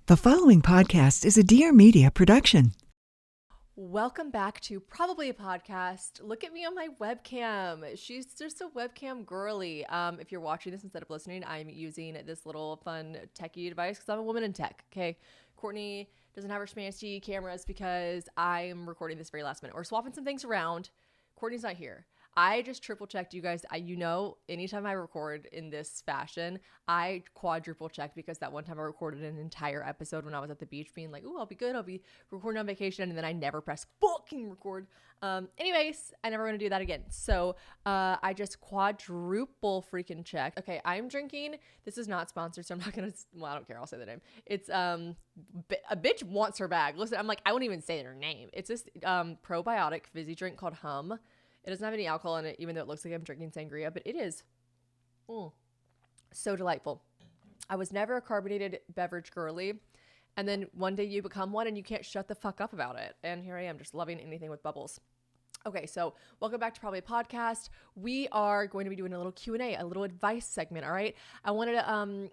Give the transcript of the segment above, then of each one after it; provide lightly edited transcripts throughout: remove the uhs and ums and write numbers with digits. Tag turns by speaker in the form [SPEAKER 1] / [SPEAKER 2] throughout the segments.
[SPEAKER 1] The following podcast is a Dear Media production.
[SPEAKER 2] Welcome back to Probably a Podcast. Look at me on my webcam. She's just a webcam girly. If you're watching this instead of listening, I'm using this little fun techie device because I'm a woman in tech, okay? Courtney doesn't have her fancy cameras because I'm recording this very last minute. We're swapping some things around. Courtney's not here. I just triple checked you guys. Anytime I record in this fashion, I quadruple check because that one time I recorded an entire episode when I was at the beach being like, ooh, I'll be good. I'll be recording on vacation. And then I never press fucking record. Anyways, I never want to do that again. So I just quadruple freaking checked. Okay, I'm drinking. This is not sponsored, so I'm not going to, well, I don't care. I'll say the name. It's a bitch wants her bag. Listen, I'm like, I won't even say their name. It's this probiotic fizzy drink called Hum. It doesn't have any alcohol in it, even though it looks like I'm drinking sangria, but it is so delightful. I was never a carbonated beverage girly, and then one day you become one and you can't shut the fuck up about it. And here I am just loving anything with bubbles. Okay, so welcome back to Probably a Podcast. We are going to be doing a little Q&A, a little advice segment, all right? I wanted to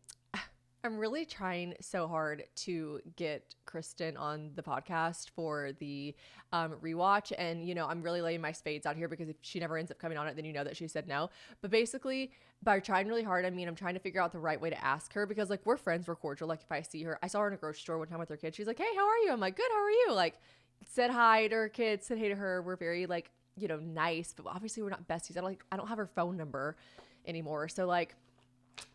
[SPEAKER 2] I'm really trying so hard to get Kristen on the podcast for the rewatch. And, you know, I'm really laying my spades out here because if she never ends up coming on it, then you know that she said no. But basically, by trying really hard, I mean, I'm trying to figure out the right way to ask her because, like, we're friends, we're cordial. Like, if I see her, I saw her in a grocery store one time with her kids. She's like, hey, how are you? I'm like, good, how are you? Like, said hi to her kids, said hey to her. We're very, like, you know, nice. But obviously, we're not besties. I don't have her phone number anymore. So, like,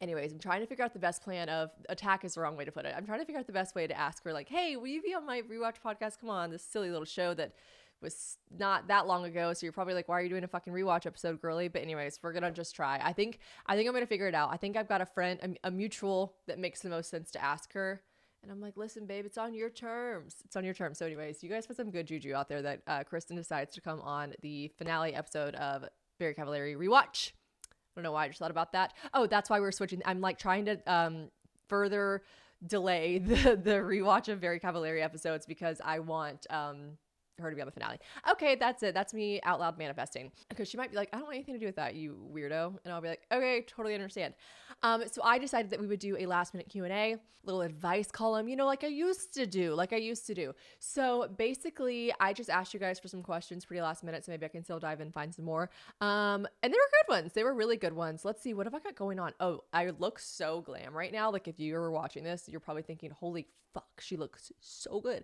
[SPEAKER 2] anyways, I'm trying to figure out the best plan of attack is the wrong way to put it. I'm trying to figure out the best way to ask her, like, hey, will you be on my rewatch podcast? Come on, this silly little show that was not that long ago. So you're probably like, why are you doing a fucking rewatch episode, girly? But anyways, we're gonna just try. I think I'm gonna figure it out. I think I've got a friend, a mutual that makes the most sense to ask her. And I'm like, listen, babe, it's on your terms. It's on your terms. So anyways, you guys put some good juju out there that Kristen decides to come on the finale episode of Very Cavallari Rewatch. I don't know why I just thought about that. Oh, that's why we're switching. I'm like trying to further delay the rewatch of Very Cavallari episodes because I want her to be on the finale. Okay, that's it. That's me out loud manifesting. Because she might be like, I don't want anything to do with that, you weirdo. And I'll be like, okay, totally understand. So I decided that we would do a last minute Q&A, little advice column, you know, like I used to do. So basically, I just asked you guys for some questions pretty last minute, so maybe I can still dive in and find some more. And they were good ones. They were really good ones. Let's see, what have I got going on? Oh, I look so glam right now. Like if you were watching this, you're probably thinking, holy fuck, she looks so good.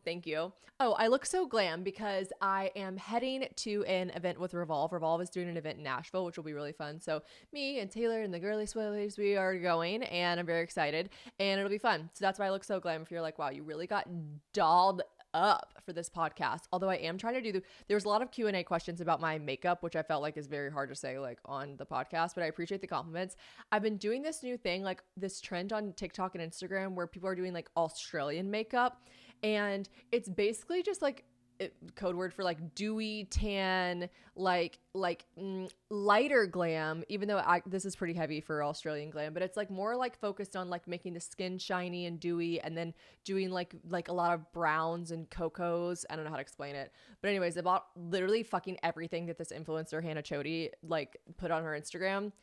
[SPEAKER 2] Thank you. Oh, I look so glam because I am heading to an event with Revolve. Revolve is doing an event in Nashville, which will be really fun. So me and Taylor and the girly swillies, we are going and I'm very excited and it'll be fun. So that's why I look so glam. If you're like, wow, you really got dolled up for this podcast. Although I am trying to there's a lot of Q&A questions about my makeup, which I felt like is very hard to say like on the podcast, but I appreciate the compliments. I've been doing this new thing, like this trend on TikTok and Instagram where people are doing like Australian makeup, and it's basically just like code word for like dewy tan, like lighter glam, even though this is pretty heavy for Australian glam, but it's like more like focused on like making the skin shiny and dewy and then doing like a lot of browns and cocos. I don't know how to explain it, but anyways, I bought literally fucking everything that this influencer Hannah Chody like put on her Instagram.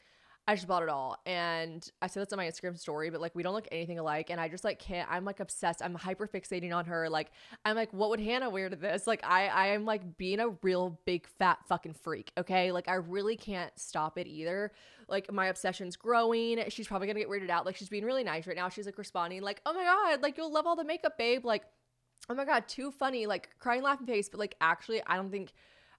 [SPEAKER 2] I just bought it all. And I said that's on my Instagram story, but like we don't look anything alike. And I just like can't, I'm like obsessed. I'm hyper fixating on her. Like, I'm like, what would Hannah wear to this? Like I am like being a real big fat fucking freak. Okay. Like I really can't stop it either. Like my obsession's growing. She's probably gonna get weirded out. Like she's being really nice right now. She's like responding like, oh my God, like you'll love all the makeup, babe. Like, oh my God, too funny. Like crying, laughing face. But like, actually, I think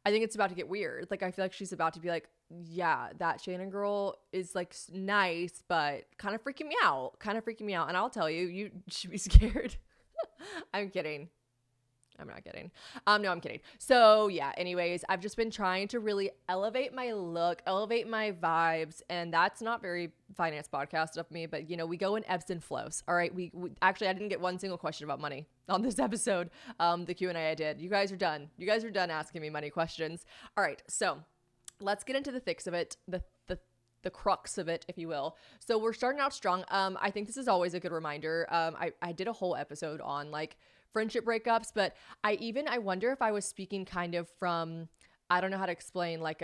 [SPEAKER 2] it's about to get weird. Like, I feel like she's about to be like, yeah, that Shannon girl is like nice, but kind of freaking me out. And I'll tell you, you should be scared. I'm kidding. I'm not kidding. No, I'm kidding. So yeah, anyways, I've just been trying to really elevate my look, elevate my vibes. And that's not very finance podcast of me, but you know, we go in ebbs and flows. All right. We actually, I didn't get one single question about money on this episode. The Q&A I did. You guys are done. You guys are done asking me money questions. All right. So let's get into the thick of it. The crux of it, if you will. So we're starting out strong. I think this is always a good reminder. I did a whole episode on like friendship breakups, but I wonder if I was speaking kind of from, I don't know how to explain, like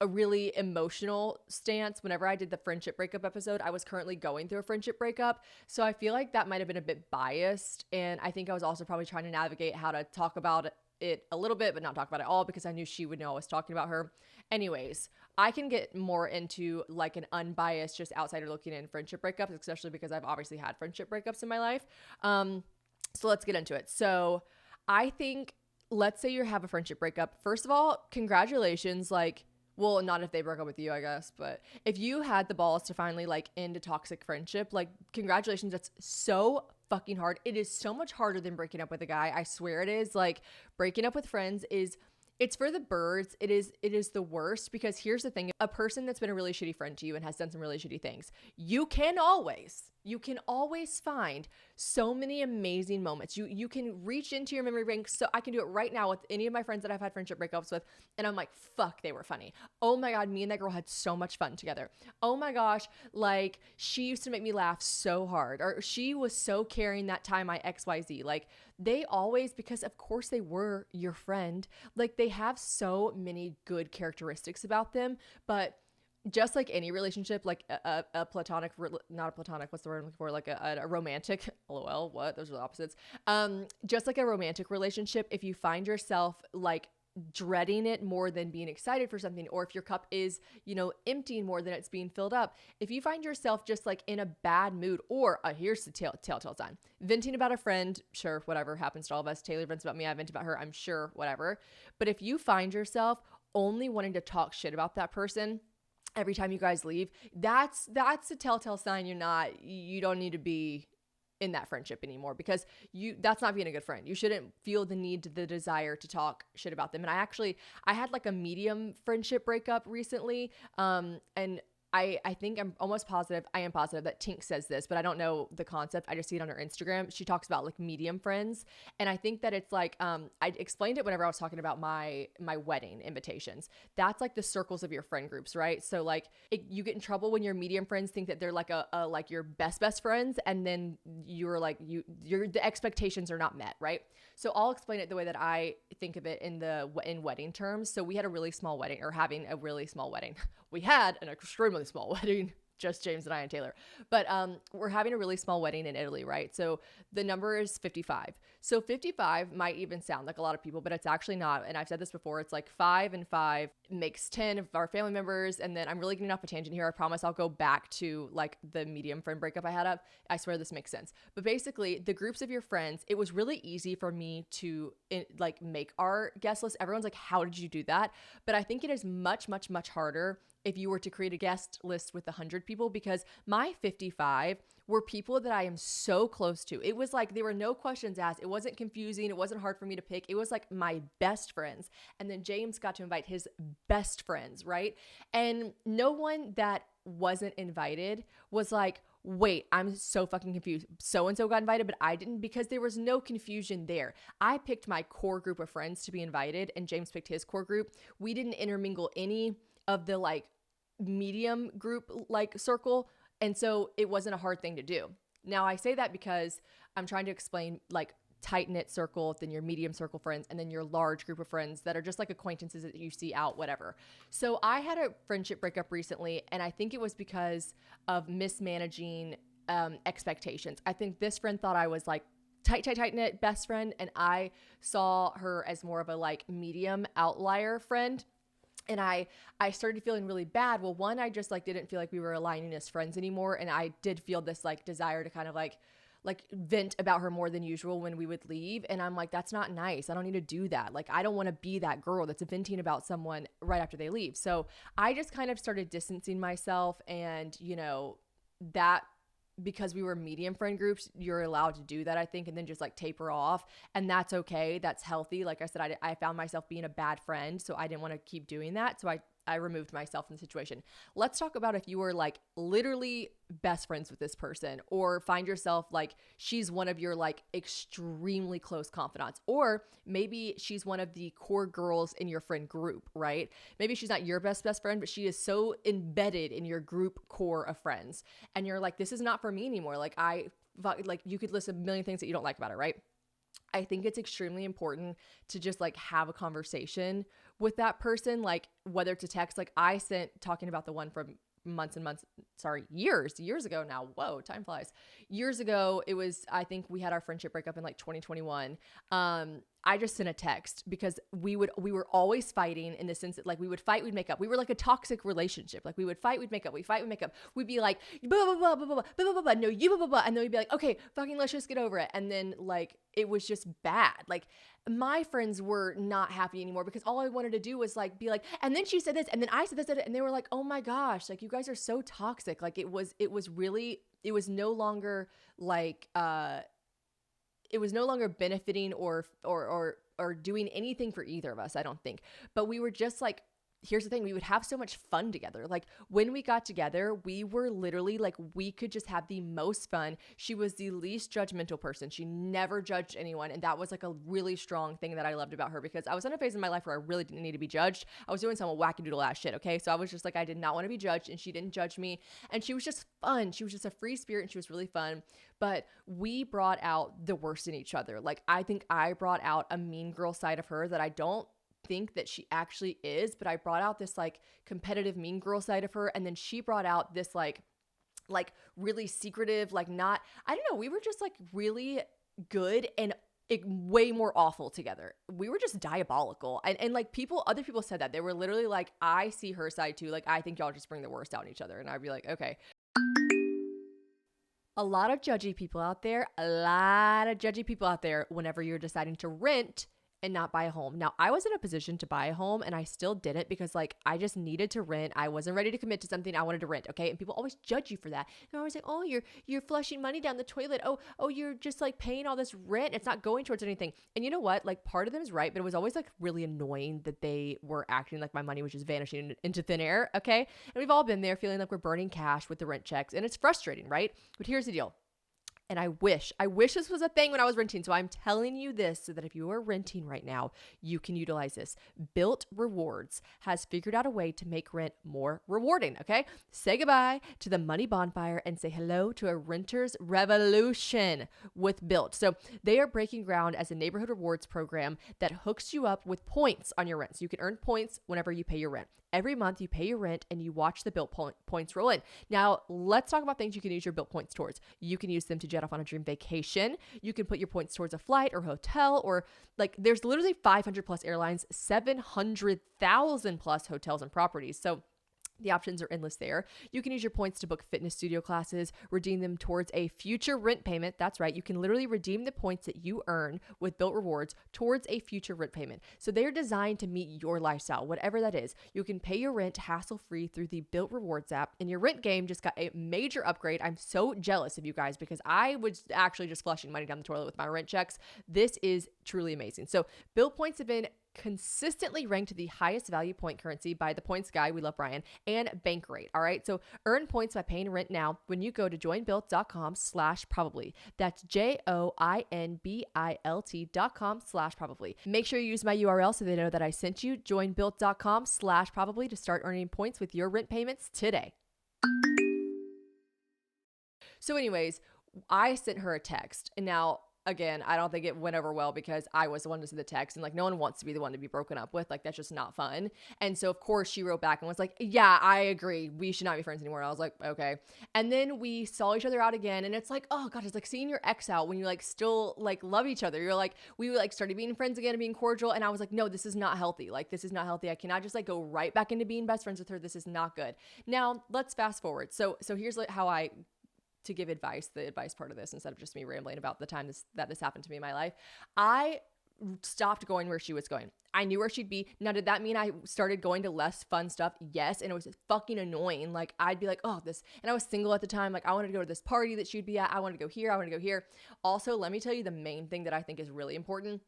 [SPEAKER 2] a really emotional stance. Whenever I did the friendship breakup episode, I was currently going through a friendship breakup. So I feel like that might have been a bit biased. And I think I was also probably trying to navigate how to talk about it a little bit, but not talk about it all, because I knew she would know I was talking about her. Anyways, I can get more into like an unbiased, just outsider looking in friendship breakups, especially because I've obviously had friendship breakups in my life. So let's get into it. So I think, let's say you have a friendship breakup. First of all, congratulations. Like, well, not if they broke up with you, I guess, but if you had the balls to finally like end a toxic friendship, like congratulations. That's so fucking hard. It is so much harder than breaking up with a guy. I swear it is. Like, breaking up with friends is, it's for the birds. It is the worst, because here's the thing. A person that's been a really shitty friend to you and has done some really shitty things, you can always find so many amazing moments. You can reach into your memory bank. So I can do it right now with any of my friends that I've had friendship breakups with. And I'm like, fuck, they were funny. Oh my God, me and that girl had so much fun together. Oh my gosh, like she used to make me laugh so hard. Or she was so caring that time I XYZ. Like, they always, because of course they were your friend, like they have so many good characteristics about them. But just like any relationship, like a platonic, not a platonic, what's the word I'm looking for? Like a romantic, lol, what? Those are the opposites. Just like a romantic relationship, if you find yourself like dreading it more than being excited for something, or if your cup is, emptying more than it's being filled up, if you find yourself just like in a bad mood, or here's the telltale sign, venting about a friend, sure, whatever, happens to all of us. Taylor vents about me, I vent about her, I'm sure, whatever. But if you find yourself only wanting to talk shit about that person every time you guys leave, that's a telltale sign you don't need to be in that friendship anymore, because that's not being a good friend. You shouldn't feel the need, the desire to talk shit about them. And I had like a medium friendship breakup recently. And I think I am positive that Tink says this, but I don't know the concept. I just see it on her Instagram. She talks about like medium friends. And I think that it's like, I explained it whenever I was talking about my wedding invitations. That's like the circles of your friend groups, right? So like you get in trouble when your medium friends think that they're like like your best friends. And then you're like, the expectations are not met, right? So I'll explain it the way that I think of it in wedding terms. So we had a really small wedding, or having a really small wedding. We had an extremely small wedding, just James and I and Taylor. But we're having a really small wedding in Italy, right? So the number is 55. So 55 might even sound like a lot of people, but it's actually not. And I've said this before. It's like 5 and 5 makes 10 of our family members. And then I'm really getting off a tangent here. I promise I'll go back to like the medium friend breakup I had up. I swear this makes sense. But basically, the groups of your friends, it was really easy for me to like make our guest list. Everyone's like, how did you do that? But I think it is much, much, much harder if you were to create a guest list with 100 people, because my 55 were people that I am so close to. It was like, there were no questions asked. It wasn't confusing. It wasn't hard for me to pick. It was like my best friends. And then James got to invite his best friends, right? And no one that wasn't invited was like, wait, I'm so fucking confused. So-and-so got invited, but I didn't, because there was no confusion there. I picked my core group of friends to be invited, and James picked his core group. We didn't intermingle any of the like medium group like circle. And so it wasn't a hard thing to do. Now I say that because I'm trying to explain like tight knit circle, then your medium circle friends, and then your large group of friends that are just like acquaintances that you see out, whatever. So I had a friendship breakup recently, and I think it was because of mismanaging expectations. I think this friend thought I was like tight knit best friend, and I saw her as more of a like medium outlier friend. And I started feeling really bad. Well, one, I just like didn't feel like we were aligning as friends anymore. And I did feel this like desire to kind of like vent about her more than usual when we would leave. And I'm like, that's not nice. I don't need to do that. Like, I don't want to be that girl that's venting about someone right after they leave. So I just kind of started distancing myself, and that, because we were medium friend groups, you're allowed to do that, I think, and then just like taper off. And that's okay. That's healthy. Like I said, I found myself being a bad friend, so I didn't want to keep doing that. So I removed myself from the situation. Let's talk about if you were like literally best friends with this person, or find yourself like she's one of your like extremely close confidants, or maybe she's one of the core girls in your friend group, right? Maybe she's not your best friend, but she is so embedded in your group core of friends, and you're like, this is not for me anymore. Like you could list a million things that you don't like about her, right? I think it's extremely important to just like have a conversation with that person, like whether it's a text. Like I sent, talking about the one from years ago now. Whoa, time flies. Years ago, it was, I think we had our friendship breakup in like 2021. I just sent a text because we were always fighting, in the sense that like we would fight, we'd make up. We were like a toxic relationship. Like we would fight, we'd make up. We fight, we'd make up. We'd be like, blah, blah, blah, blah, blah, blah, blah, blah, blah, no, you, blah, blah, blah. And then we'd be like, okay, fucking let's just get over it. And then like, it was just bad. Like my friends were not happy anymore because all I wanted to do was like, be like, and then she said this, and then I said this, and they were like, oh my gosh, like you guys are so toxic. Like it was no longer like, it was no longer benefiting or doing anything for either of us, I don't think. But we were just like, here's the thing, we would have so much fun together. Like when we got together, we were literally like, we could just have the most fun. She was the least judgmental person. She never judged anyone. And that was like a really strong thing that I loved about her, because I was in a phase in my life where I really didn't need to be judged. I was doing some wackadoodle ass shit. Okay. So I was just like, I did not want to be judged, and she didn't judge me. And she was just fun. She was just a free spirit, and she was really fun. But we brought out the worst in each other. Like I think I brought out a mean girl side of her that I don't think that she actually is, but I brought out this like competitive mean girl side of her, and then she brought out this like really secretive, like not, I don't know, we were just like really good and way more awful together. We were just diabolical. And like other people said that. They were literally like, I see her side too. Like I think y'all just bring the worst out in each other. And I'd be like, okay. A lot of judgy people out there whenever you're deciding to rent and not buy a home. Now, I was in a position to buy a home, and I still didn't, because like I just needed to rent. I wasn't ready to commit to something. I wanted to rent, okay? And people always judge you for that. They're always like, "Oh, you're flushing money down the toilet. Oh, you're just like paying all this rent. It's not going towards anything." And you know what? Like part of them is right, but it was always like really annoying that they were acting like my money was just vanishing into thin air, okay? And we've all been there, feeling like we're burning cash with the rent checks, and it's frustrating, right? But here's the deal. And I wish this was a thing when I was renting. So I'm telling you this so that if you are renting right now, you can utilize this. Built Rewards has figured out a way to make rent more rewarding, okay? Say goodbye to the money bonfire and say hello to a renter's revolution with Built. So they are breaking ground as a neighborhood rewards program that hooks you up with points on your rent. So you can earn points whenever you pay your rent. Every month you pay your rent and you watch the Built points roll in. Now, let's talk about things you can use your Built points towards. You can use them to jet off on a dream vacation. You can put your points towards a flight or hotel, or like there's literally 500 plus airlines, 700,000 plus hotels and properties. So the options are endless there. You can use your points to book fitness studio classes, redeem them towards a future rent payment. That's right. You can literally redeem the points that you earn with Built Rewards towards a future rent payment. So they're designed to meet your lifestyle, whatever that is. You can pay your rent hassle-free through the Built Rewards app, and your rent game just got a major upgrade. I'm so jealous of you guys because I was actually just flushing money down the toilet with my rent checks. This is truly amazing. So Built points have been consistently ranked the highest value point currency by the points guy, we love Brian, and Bankrate. All right. So earn points by paying rent now when you go to joinbuilt.com/probably. That's JOINBILT.com/probably. Make sure you use my URL so they know that I sent you. Joinbuilt.com/probably to start earning points with your rent payments today. So anyways, I sent her a text, and now again, I don't think it went over well because I was the one to send the text, and like no one wants to be the one to be broken up with. Like that's just not fun. And so of course she wrote back and was like, yeah, I agree. We should not be friends anymore. And I was like, okay. And then we saw each other out again, and it's like, oh God, it's like seeing your ex out when you like still like love each other. You're like, we like started being friends again and being cordial. And I was like, no, this is not healthy. Like this is not healthy. I cannot just like go right back into being best friends with her. This is not good. Now let's fast forward. So here's like how to give advice, the advice part of this, instead of just me rambling about the time that this happened to me in my life. I stopped going where she was going. I knew where she'd be. Now, did that mean I started going to less fun stuff? Yes. And it was fucking annoying. Like I'd be like, oh, this, and I was single at the time. Like I wanted to go to this party that she'd be at. I wanted to go here. I wanted to go here. Also, let me tell you the main thing that I think is really important.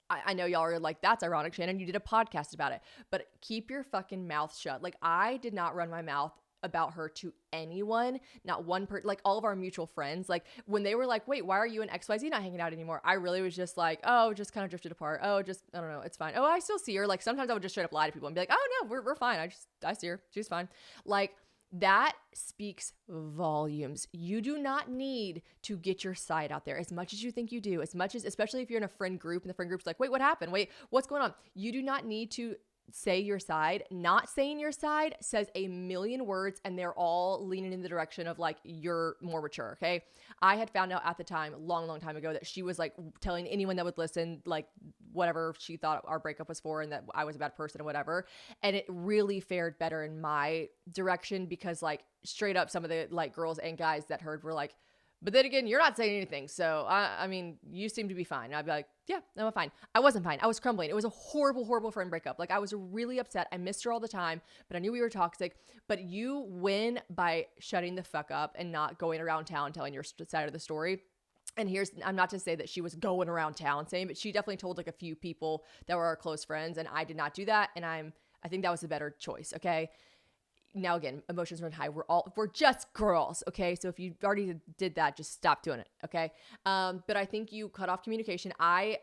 [SPEAKER 2] I know y'all are like, that's ironic, Shannon. You did a podcast about it, but keep your fucking mouth shut. Like I did not run my mouth about her to anyone, not one person, like all of our mutual friends. Like when they were like, wait, why are you and XYZ not hanging out anymore? I really was just like, oh, just kind of drifted apart. Oh, just, I don't know. It's fine. Oh, I still see her. Like sometimes I would just straight up lie to people and be like, oh no, we're fine. I see her. She's fine. Like That speaks volumes. You do not need to get your side out there as much as you think you do, as much as, especially if you're in a friend group and the friend group's like, wait, what happened? Wait, what's going on? You do not need to say your side. Not saying your side says a million words, and they're all leaning in the direction of like, you're more mature. Okay. I had found out at the time, long time ago, that she was like telling anyone that would listen, like whatever she thought our breakup was for and that I was a bad person or whatever. And it really fared better in my direction because like straight up some of the like girls and guys that heard were like, but then again, you're not saying anything. So, I mean, you seem to be fine. And I'd be like, yeah, no, I'm fine. I wasn't fine. I was crumbling. It was a horrible friend breakup. Like, I was really upset. I missed her all the time, but I knew we were toxic. But you win by shutting the fuck up and not going around town telling your side of the story. And I'm not to say that she was going around town saying, but she definitely told like a few people that were our close friends. And I did not do that. And I think that was a better choice. Okay. Now again, emotions run high. We're just girls, okay? So if you already did that, just stop doing it, okay? But I think you cut off communication. I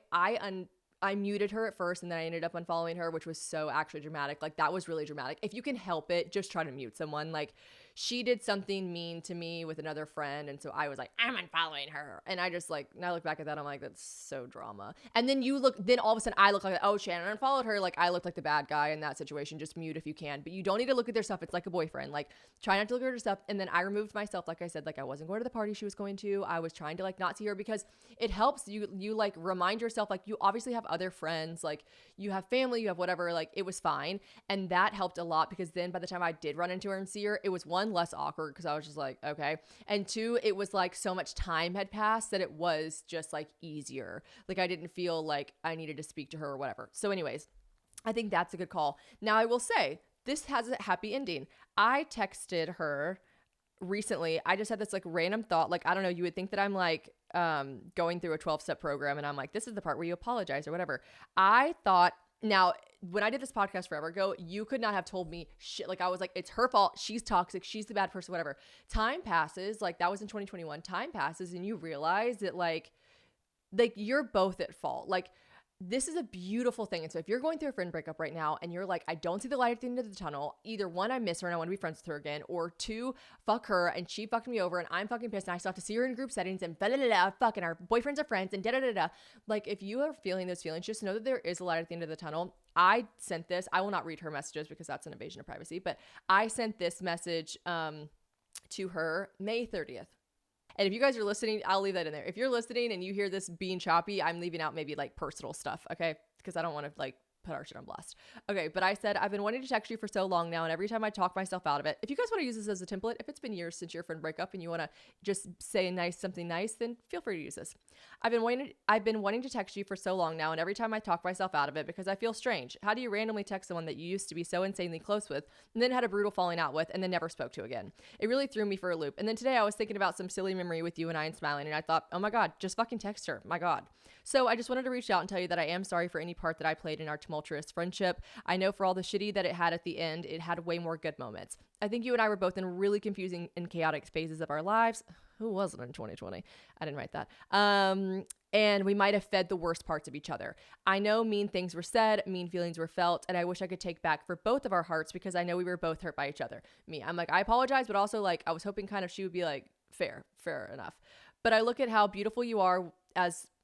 [SPEAKER 2] muted her at first, and then I ended up unfollowing her, which was so actually dramatic. Like, that was really dramatic. If you can help it, just try to mute someone. Like, she did something mean to me with another friend, and so I was like, I'm unfollowing her. And I just like, now I look back at that, I'm like, that's so drama. And then then all of a sudden I look like, oh, Shannon unfollowed her. Like, I looked like the bad guy in that situation. Just mute if you can. But you don't need to look at their stuff. It's like a boyfriend. Like, try not to look at her stuff. And then I removed myself, like I said, like I wasn't going to the party she was going to. I was trying to like not see her because it helps you like remind yourself, like, you obviously have other friends, like you have family, you have whatever, like it was fine. And that helped a lot because then by the time I did run into her and see her, it was one, less awkward because I was just like, okay. And two, it was like so much time had passed that it was just like easier. Like, I didn't feel like I needed to speak to her or whatever. So anyways, I think that's a good call. Now I will say this has a happy ending. I texted her recently. I just had this like random thought. Like, I don't know, you would think that I'm like going through a 12-step program and I'm like, this is the part where you apologize or whatever. I thought, now, when I did this podcast forever ago, you could not have told me shit. Like, I was like, it's her fault. She's toxic. She's the bad person, whatever. Time passes. Like, that was in 2021. Time passes and you realize that like you're both at fault. Like, this is a beautiful thing. And so if you're going through a friend breakup right now and you're like, I don't see the light at the end of the tunnel, either one, I miss her and I want to be friends with her again, or two, fuck her and she fucked me over and I'm fucking pissed and I still have to see her in group settings and blah, blah, blah, blah, fuck, and our boyfriends are friends and da da da da. Like, if you are feeling those feelings, just know that there is a light at the end of the tunnel. I sent this. I will not read her messages because that's an invasion of privacy, but I sent this message to her May 30th. And if you guys are listening, I'll leave that in there. If you're listening and you hear this being choppy, I'm leaving out maybe like personal stuff, okay? Because I don't want to like put our shit on blast. Okay, but I said, I've been wanting to text you for so long now, and every time I talk myself out of it. If you guys want to use this as a template, if it's been years since your friend breakup and you want to just say something nice, then feel free to use this. I've been wanting to text you for so long now, and every time I talk myself out of it because I feel strange. How do you randomly text someone that you used to be so insanely close with and then had a brutal falling out with and then never spoke to again? It really threw me for a loop. And then today I was thinking about some silly memory with you and I and smiling, and I thought, oh my God, just fucking text her. My God. So I just wanted to reach out and tell you that I am sorry for any part that I played in our tumultuous friendship. I know for all the shitty that it had at the end, it had way more good moments. I think you and I were both in really confusing and chaotic phases of our lives. Who wasn't in 2020? I didn't write that. And we might have fed the worst parts of each other. I know mean things were said, mean feelings were felt, and I wish I could take back for both of our hearts because I know we were both hurt by each other. I'm like, I apologize, but also like, I was hoping kind of she would be like, fair enough. But I look at how beautiful you are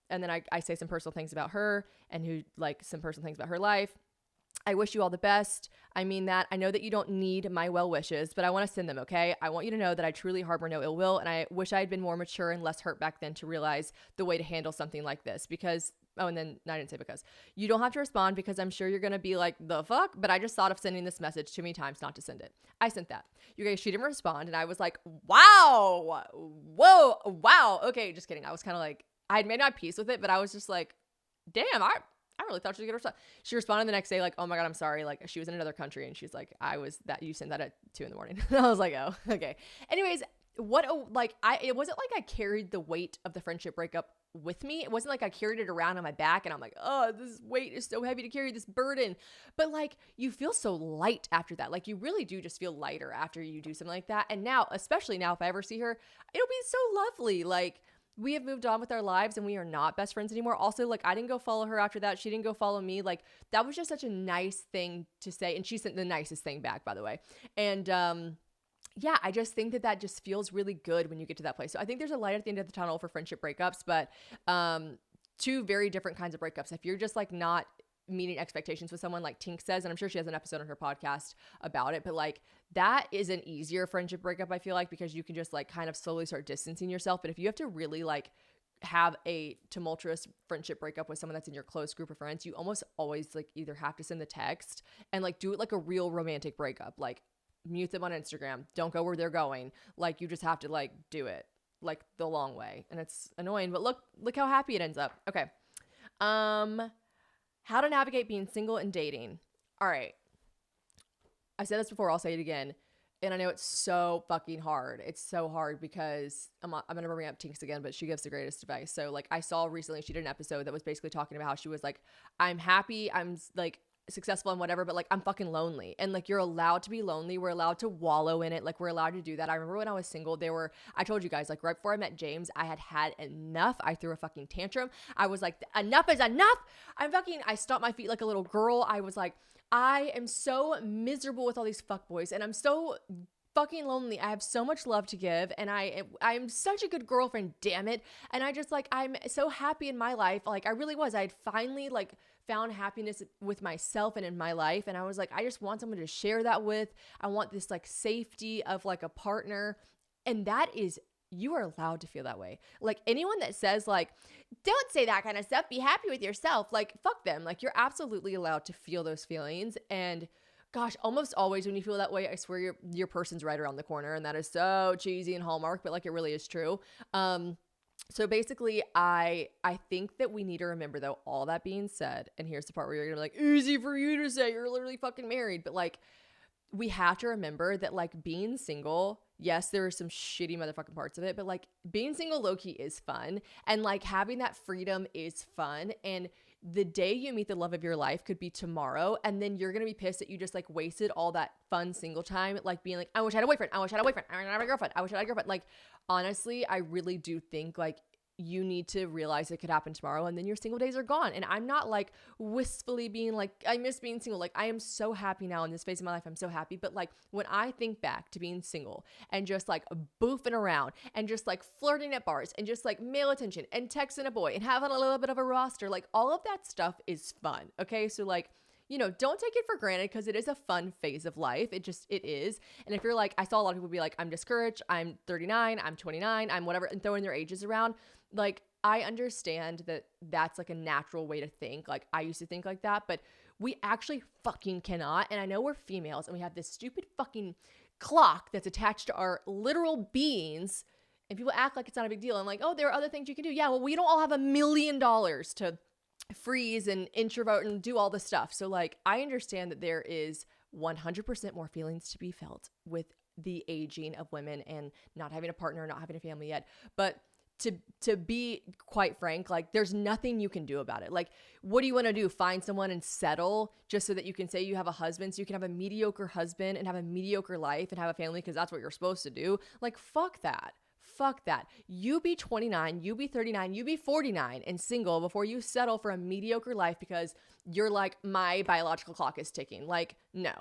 [SPEAKER 2] and then I say some personal things about her and who like some personal things about her life. I wish you all the best. I mean that. I know that you don't need my well wishes, but I want to send them, okay? I want you to know that I truly harbor no ill will, and I wish I had been more mature and less hurt back then to realize the way to handle something like this because, oh, and then I didn't say because. You don't have to respond because I'm sure you're going to be like, the fuck? But I just thought of sending this message too many times not to send it. I sent that. You guys, she didn't respond, and I was like, wow. Whoa. Wow. Okay, just kidding. I was kind of like, I had made my peace with it, but I was just like, damn, I really thought she was gonna. She responded the next day like, oh my God, I'm sorry. Like, she was in another country and she's like, you sent that at 2 a.m. I was like, oh, okay. Anyways, it wasn't like I carried the weight of the friendship breakup with me. It wasn't like I carried it around on my back and I'm like, oh, this weight is so heavy to carry, this burden. But like, you feel so light after that. Like, you really do just feel lighter after you do something like that. And now, especially now, if I ever see her, it'll be so lovely. Like, we have moved on with our lives and we are not best friends anymore. Also, like, I didn't go follow her after that. She didn't go follow me. Like, that was just such a nice thing to say. And she sent the nicest thing back, by the way. And, yeah, I just think that that just feels really good when you get to that place. So I think there's a light at the end of the tunnel for friendship breakups, but two very different kinds of breakups. If you're just like not meeting expectations with someone, like Tink says, and I'm sure she has an episode on her podcast about it, but like that is an easier friendship breakup, I feel like, because you can just like kind of slowly start distancing yourself. But if you have to really like have a tumultuous friendship breakup with someone that's in your close group of friends, you almost always like either have to send the text and like do it like a real romantic breakup, like mute them on Instagram, don't go where they're going, like you just have to like do it like the long way. And it's annoying, but look how happy it ends up. Okay. How to navigate being single and dating. All right, I said this before, I'll say it again. And I know it's so fucking hard. It's so hard because I'm going to bring up Tinks again, but she gives the greatest advice. So like I saw recently, she did an episode that was basically talking about how she was like, I'm happy, I'm like successful and whatever, but like I'm fucking lonely. And like you're allowed to be lonely. We're allowed to wallow in it. Like we're allowed to do that. I remember when I was single, I told you guys, like right before I met James, I had enough. I threw a fucking tantrum. I was like, enough is enough. I stomped my feet like a little girl. I was like, I am so miserable with all these fuckboys and I'm so fucking lonely. I have so much love to give and I'm such a good girlfriend, damn it. And I just like, I'm so happy in my life. Like I really was. I had finally like found happiness with myself and in my life. And I was like, I just want someone to share that with. I want this like safety of like a partner. And that is, you are allowed to feel that way. Like anyone that says like, don't say that kind of stuff, be happy with yourself, like fuck them. Like you're absolutely allowed to feel those feelings. And gosh, almost always when you feel that way, I swear your person's right around the corner. And that is so cheesy and Hallmark, but like it really is true. So basically, I think that we need to remember, though, all that being said, and here's the part where you're gonna be like, easy for you to say, you're literally fucking married, but like, we have to remember that like being single, yes, there are some shitty motherfucking parts of it, but like being single low-key is fun, and like having that freedom is fun, and the day you meet the love of your life could be tomorrow, and then you're gonna be pissed that you just like wasted all that fun single time, like being like, I wish I had a boyfriend, I wish I had a boyfriend, I wish I had a girlfriend, I wish I had a girlfriend. Like honestly, I really do think like you need to realize it could happen tomorrow, and then your single days are gone. And I'm not like wistfully being like, I miss being single. Like I am so happy now in this phase of my life. I'm so happy. But like when I think back to being single and just like boofing around and just like flirting at bars and just like male attention and texting a boy and having a little bit of a roster, like all of that stuff is fun. Okay. So like, you know, don't take it for granted because it is a fun phase of life. It is. And if you're like, I saw a lot of people be like, I'm discouraged, I'm 39, I'm 29, I'm whatever, and throwing their ages around. Like, I understand that that's like a natural way to think. Like, I used to think like that, but we actually fucking cannot. And I know we're females and we have this stupid fucking clock that's attached to our literal beings. And people act like it's not a big deal. I'm like, oh, there are other things you can do. Yeah, well, we don't all have $1 million to freeze and introvert and do all this stuff. So like, I understand that there is 100% more feelings to be felt with the aging of women and not having a partner, not having a family yet. But to be quite frank, like there's nothing you can do about it. Like, what do you want to do? Find someone and settle just so that you can say you have a husband, so you can have a mediocre husband and have a mediocre life and have a family because that's what you're supposed to do. Like, fuck that. Fuck that. You be 29, you be 39, you be 49 and single before you settle for a mediocre life because you're like, my biological clock is ticking. Like, no.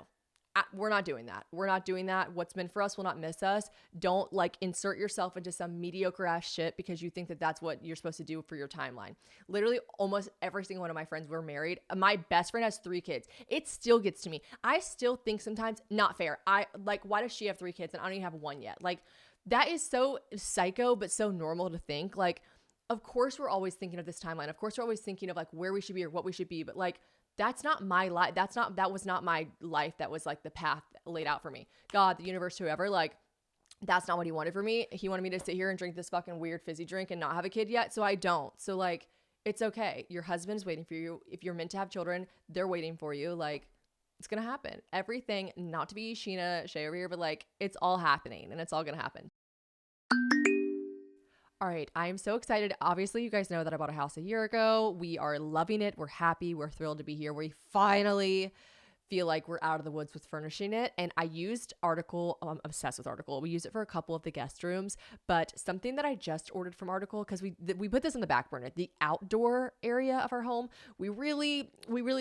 [SPEAKER 2] We're not doing that. We're not doing that. What's meant for us will not miss us. Don't like insert yourself into some mediocre ass shit because you think that that's what you're supposed to do for your timeline. Literally almost every single one of my friends were married. My best friend has 3 kids. It still gets to me. I still think sometimes not fair. I like, why does she have 3 kids and I don't even have 1 yet? Like that is so psycho, but so normal to think. Like, of course we're always thinking of this timeline. Of course we're always thinking of like where we should be or what we should be. But like, that's not my life. That was not my life. That was like the path laid out for me. God, the universe, whoever, like, that's not what he wanted for me. He wanted me to sit here and drink this fucking weird fizzy drink and not have a kid yet. So I don't. So like, it's okay. Your husband's waiting for you. If you're meant to have children, they're waiting for you. Like, it's going to happen. Everything, not to be Sheena Shea over here, but like, it's all happening and it's all going to happen. All right, I am so excited. Obviously, you guys know that I bought a house a year ago. We are loving it. We're happy. We're thrilled to be here. We finally feel like we're out of the woods with furnishing it. And I used Article. I'm obsessed with Article. We use it for a couple of the guest rooms, but something that I just ordered from Article, because we put this in the back burner, the outdoor area of our home, we really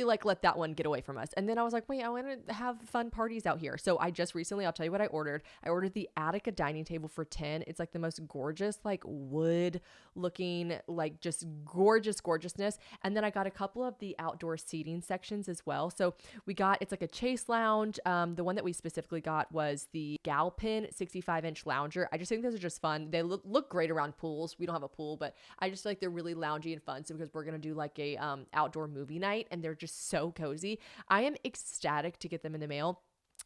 [SPEAKER 2] like let that one get away from us. And then I was like, wait, I want to have fun parties out here. So I just recently, I'll tell you what I ordered. I ordered the Attica dining table for 10. It's like the most gorgeous, like wood looking, like just gorgeousness. And then I got a couple of the outdoor seating sections as well. So we got, it's like a chase lounge. The one that we specifically got was the Galpin 65-inch lounger. I just think those are just fun. They look great around pools. We don't have a pool, but I just feel like they're really loungy and fun. So because we're going to do like a outdoor movie night, and they're just so cozy. I am ecstatic to get them in the mail.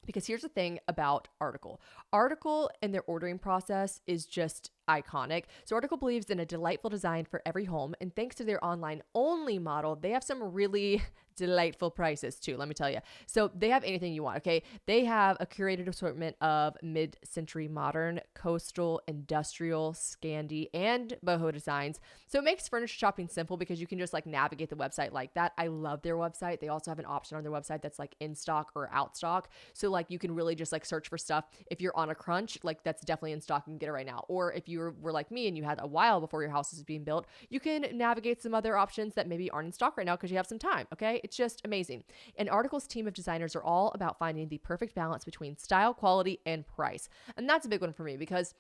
[SPEAKER 2] Because here's the thing about Article. Article and their ordering process is just iconic. So Article believes in a delightful design for every home, and thanks to their online only model, they have some really delightful prices too, let me tell you. So they have anything you want, okay? They have a curated assortment of mid-century modern, coastal, industrial, Scandi, and boho designs. So it makes furniture shopping simple because you can just like navigate the website like that. I love their website. They also have an option on their website that's like in stock or out stock. So like you can really just like search for stuff. If you're on a crunch, like that's definitely in stock and get it right now. Or if you were like me and you had a while before your house is being built, you can navigate some other options that maybe aren't in stock right now because you have some time, okay? It's just amazing. And Article's team of designers are all about finding the perfect balance between style, quality, and price. And that's a big one for me because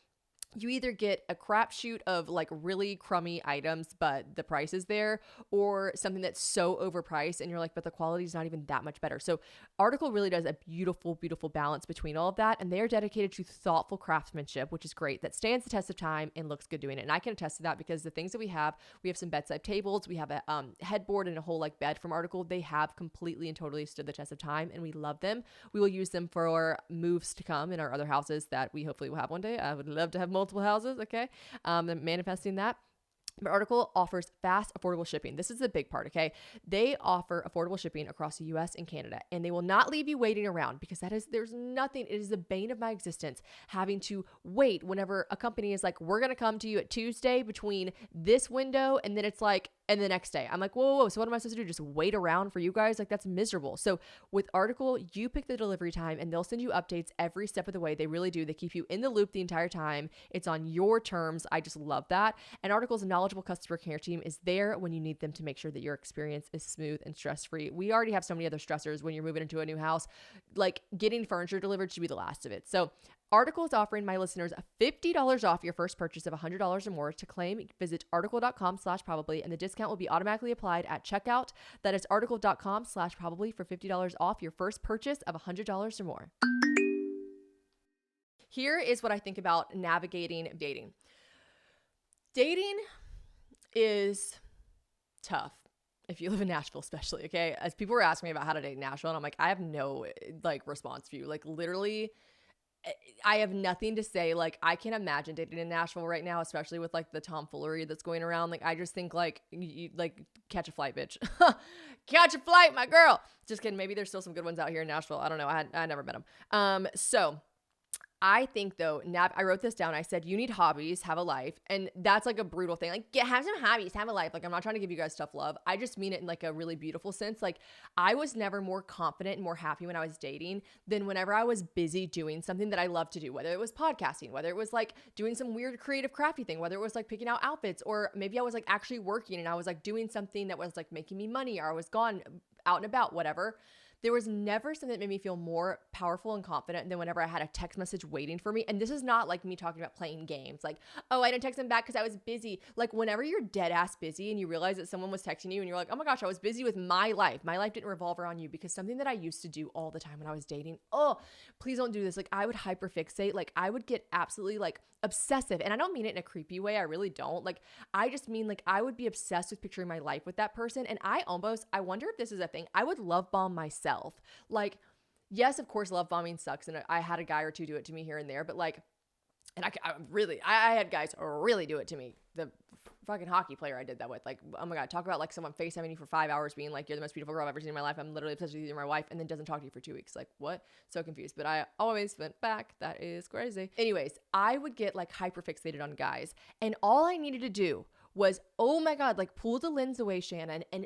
[SPEAKER 2] you either get a crapshoot of like really crummy items, but the price is there, or something that's so overpriced and you're like, but the quality is not even that much better. So Article really does a beautiful, beautiful balance between all of that. And they are dedicated to thoughtful craftsmanship, which is great, that stands the test of time and looks good doing it. And I can attest to that because the things that we have some bedside tables, we have a headboard and a whole like bed from Article. They have completely and totally stood the test of time and we love them. We will use them for moves to come in our other houses that we hopefully will have one day. I would love to have multiple houses, okay? I'm manifesting that. But Article offers fast, affordable shipping. This is the big part, okay? They offer affordable shipping across the US and Canada, and they will not leave you waiting around because there's nothing, it is the bane of my existence having to wait whenever a company is like, we're going to come to you at Tuesday between this window, and then it's like, and the next day. I'm like, whoa. So what am I supposed to do? Just wait around for you guys? Like that's miserable. So with Article, you pick the delivery time and they'll send you updates every step of the way. They really do. They keep you in the loop the entire time. It's on your terms. I just love that. And Article's knowledgeable customer care team is there when you need them to make sure that your experience is smooth and stress-free. We already have so many other stressors when you're moving into a new house. Like getting furniture delivered should be the last of it. So Article is offering my listeners $50 off your first purchase of $100 or more. To claim, visit article.com/probably, and the discount will be automatically applied at checkout. That is article.com/probably for $50 off your first purchase of $100 or more. Here is what I think about navigating dating. Dating is tough. If you live in Nashville, especially, okay? As people were asking me about how to date in Nashville, and I'm like, I have no like response for you. Like literally, I have nothing to say. Like I can't imagine dating in Nashville right now, especially with like the tomfoolery that's going around. Like I just think like you like catch a flight, bitch. Catch a flight, my girl. Just kidding. Maybe there's still some good ones out here in Nashville. I don't know. I never met them. So I think though, I wrote this down. I said, you need hobbies, have a life. And that's like a brutal thing. Like have some hobbies, have a life. Like I'm not trying to give you guys tough love. I just mean it in like a really beautiful sense. Like I was never more confident and more happy when I was dating than whenever I was busy doing something that I love to do, whether it was podcasting, whether it was like doing some weird creative crafty thing, whether it was like picking out outfits, or maybe I was like actually working and I was like doing something that was like making me money, or I was gone out and about, whatever. There was never something that made me feel more powerful and confident than whenever I had a text message waiting for me. And this is not like me talking about playing games. Like, oh, I didn't text them back because I was busy. Like whenever you're dead ass busy and you realize that someone was texting you and you're like, oh my gosh, I was busy with my life. My life didn't revolve around you. Because something that I used to do all the time when I was dating, oh, please don't do this. Like I would hyperfixate. Like I would get absolutely like obsessive. And I don't mean it in a creepy way. I really don't. Like I just mean like I would be obsessed with picturing my life with that person. And I wonder if this is a thing. I would love bomb myself. Like, yes, of course, love bombing sucks. And I had a guy or two do it to me here and there, but like, and I had guys really do it to me. The fucking hockey player I did that with, like, oh my God, talk about like someone FaceTiming you for 5 hours being like, you're the most beautiful girl I've ever seen in my life. I'm literally obsessed with you, you're my wife, and then doesn't talk to you for 2 weeks. Like, what? So confused. But I always went back. That is crazy. Anyways, I would get like hyper fixated on guys, and all I needed to do was, oh my God, like pull the lens away, Shannon, and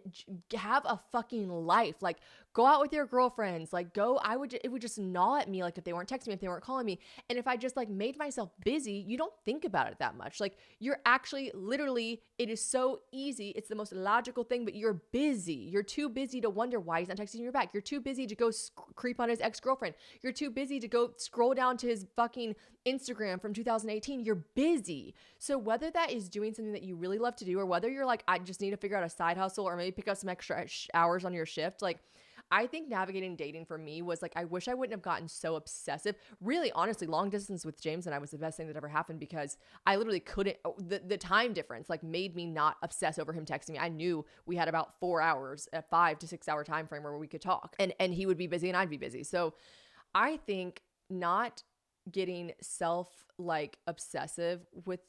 [SPEAKER 2] have a fucking life. Like Go out with your girlfriends. Like it would just gnaw at me. Like if they weren't texting me, if they weren't calling me. And if I just like made myself busy, you don't think about it that much. Like you're actually literally, it is so easy. It's the most logical thing, but you're busy. You're too busy to wonder why he's not texting you back. You're too busy to go creep on his ex-girlfriend. You're too busy to go scroll down to his fucking Instagram from 2018. You're busy. So whether that is doing something that you really love to do, or whether you're like, I just need to figure out a side hustle, or maybe pick up some extra hours on your shift, like I think navigating dating for me was like, I wish I wouldn't have gotten so obsessive. Really, honestly, long distance with James and I was the best thing that ever happened, because I literally couldn't, the time difference like made me not obsess over him texting me. I knew we had about 4 hours, a 5 to 6 hour time frame where we could talk, and he would be busy and I'd be busy. So I think not getting obsessive with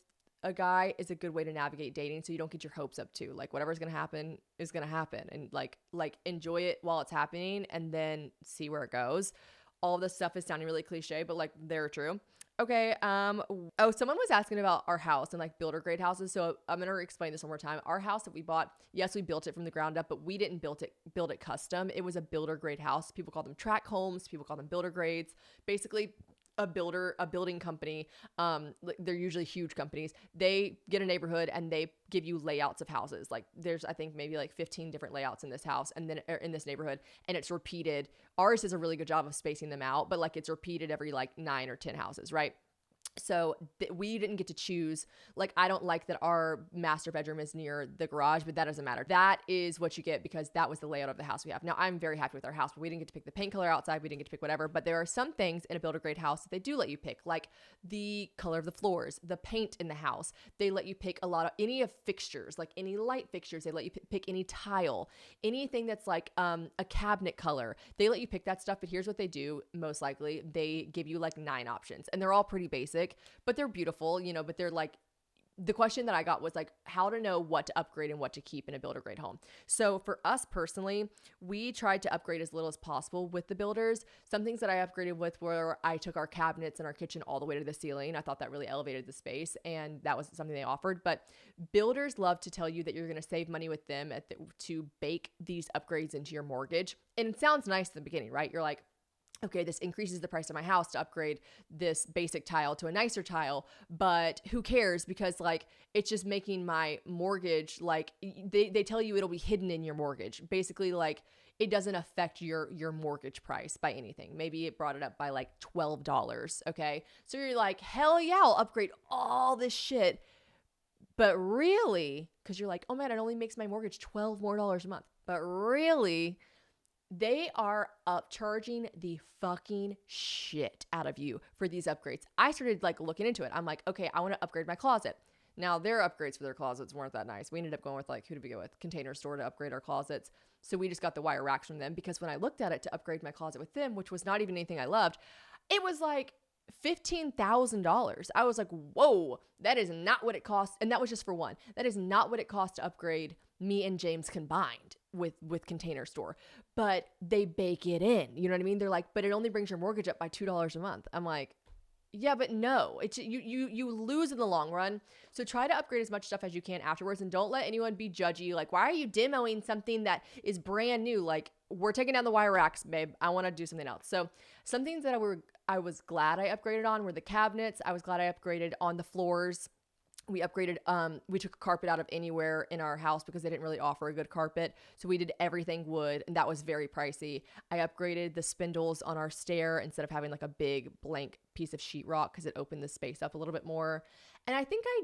[SPEAKER 2] a guy is a good way to navigate dating, so you don't get your hopes up too. Like whatever's gonna happen is gonna happen, and like enjoy it while it's happening and then see where it goes. All this stuff is sounding really cliche, but like they're true. Okay. Someone was asking about our house and like builder grade houses. So I'm going to explain this one more time. Our house that we bought, yes, we built it from the ground up, but we didn't build it custom. It was a builder grade house. People call them tract homes. People call them builder grades. Basically, a building company, they're usually huge companies. They get a neighborhood and they give you layouts of houses. Like there's, I think maybe like 15 different layouts in this house and then in this neighborhood, and it's repeated. Ours does a really good job of spacing them out, but like it's repeated every like 9 or 10 houses, right? So we didn't get to choose. Like, I don't like that our master bedroom is near the garage, but that doesn't matter. That is what you get because that was the layout of the house we have. Now, I'm very happy with our house, but we didn't get to pick the paint color outside. We didn't get to pick whatever. But there are some things in a builder grade house that they do let you pick, like the color of the floors, the paint in the house. They let you pick a lot of any of fixtures, like any light fixtures. They let you pick any tile, anything that's like a cabinet color. They let you pick that stuff. But here's what they do. Most likely, they give you like 9 options, and they're all pretty basic. But they're beautiful, but they're like, the question that I got was like how to know what to upgrade and what to keep in a builder grade home. So for us personally, we tried to upgrade as little as possible with the builders. Some things that I upgraded with were I took our cabinets in our kitchen all the way to the ceiling. I thought that really elevated the space, and that was something they offered. But builders love to tell you that you're going to save money with them to bake these upgrades into your mortgage. And it sounds nice at the beginning, right? You're like, okay, this increases the price of my house to upgrade this basic tile to a nicer tile, but who cares? Because like, it's just making my mortgage, like they tell you it'll be hidden in your mortgage. Basically, like it doesn't affect your mortgage price by anything. Maybe it brought it up by like $12. Okay. So you're like, hell yeah, I'll upgrade all this shit. But really, cause you're like, oh man, it only makes my mortgage $12 more a month. But really, they are upcharging the fucking shit out of you for these upgrades. I started like looking into it. I'm like, okay, I want to upgrade my closet. Now their upgrades for their closets weren't that nice. We ended up going with like, who did we go with? Container Store to upgrade our closets. So we just got the wire racks from them, because when I looked at it to upgrade my closet with them, which was not even anything I loved, it was like $15,000. I was like, whoa, that is not what it costs. And that was just for one. That is not what it costs to upgrade me and James combined with Container Store. But they bake it in. You know what I mean? They're like, but it only brings your mortgage up by $2 a month. I'm like, yeah, but no, it's you lose in the long run. So try to upgrade as much stuff as you can afterwards, and don't let anyone be judgy. Like, why are you demoing something that is brand new? Like, we're taking down the wire racks, babe. I want to do something else. So some things that I was glad I upgraded on were the cabinets. I was glad I upgraded on the floors. We upgraded, we took a carpet out of anywhere in our house because they didn't really offer a good carpet. So we did everything wood, and that was very pricey. I upgraded the spindles on our stair instead of having like a big blank piece of sheetrock because it opened the space up a little bit more. And I think I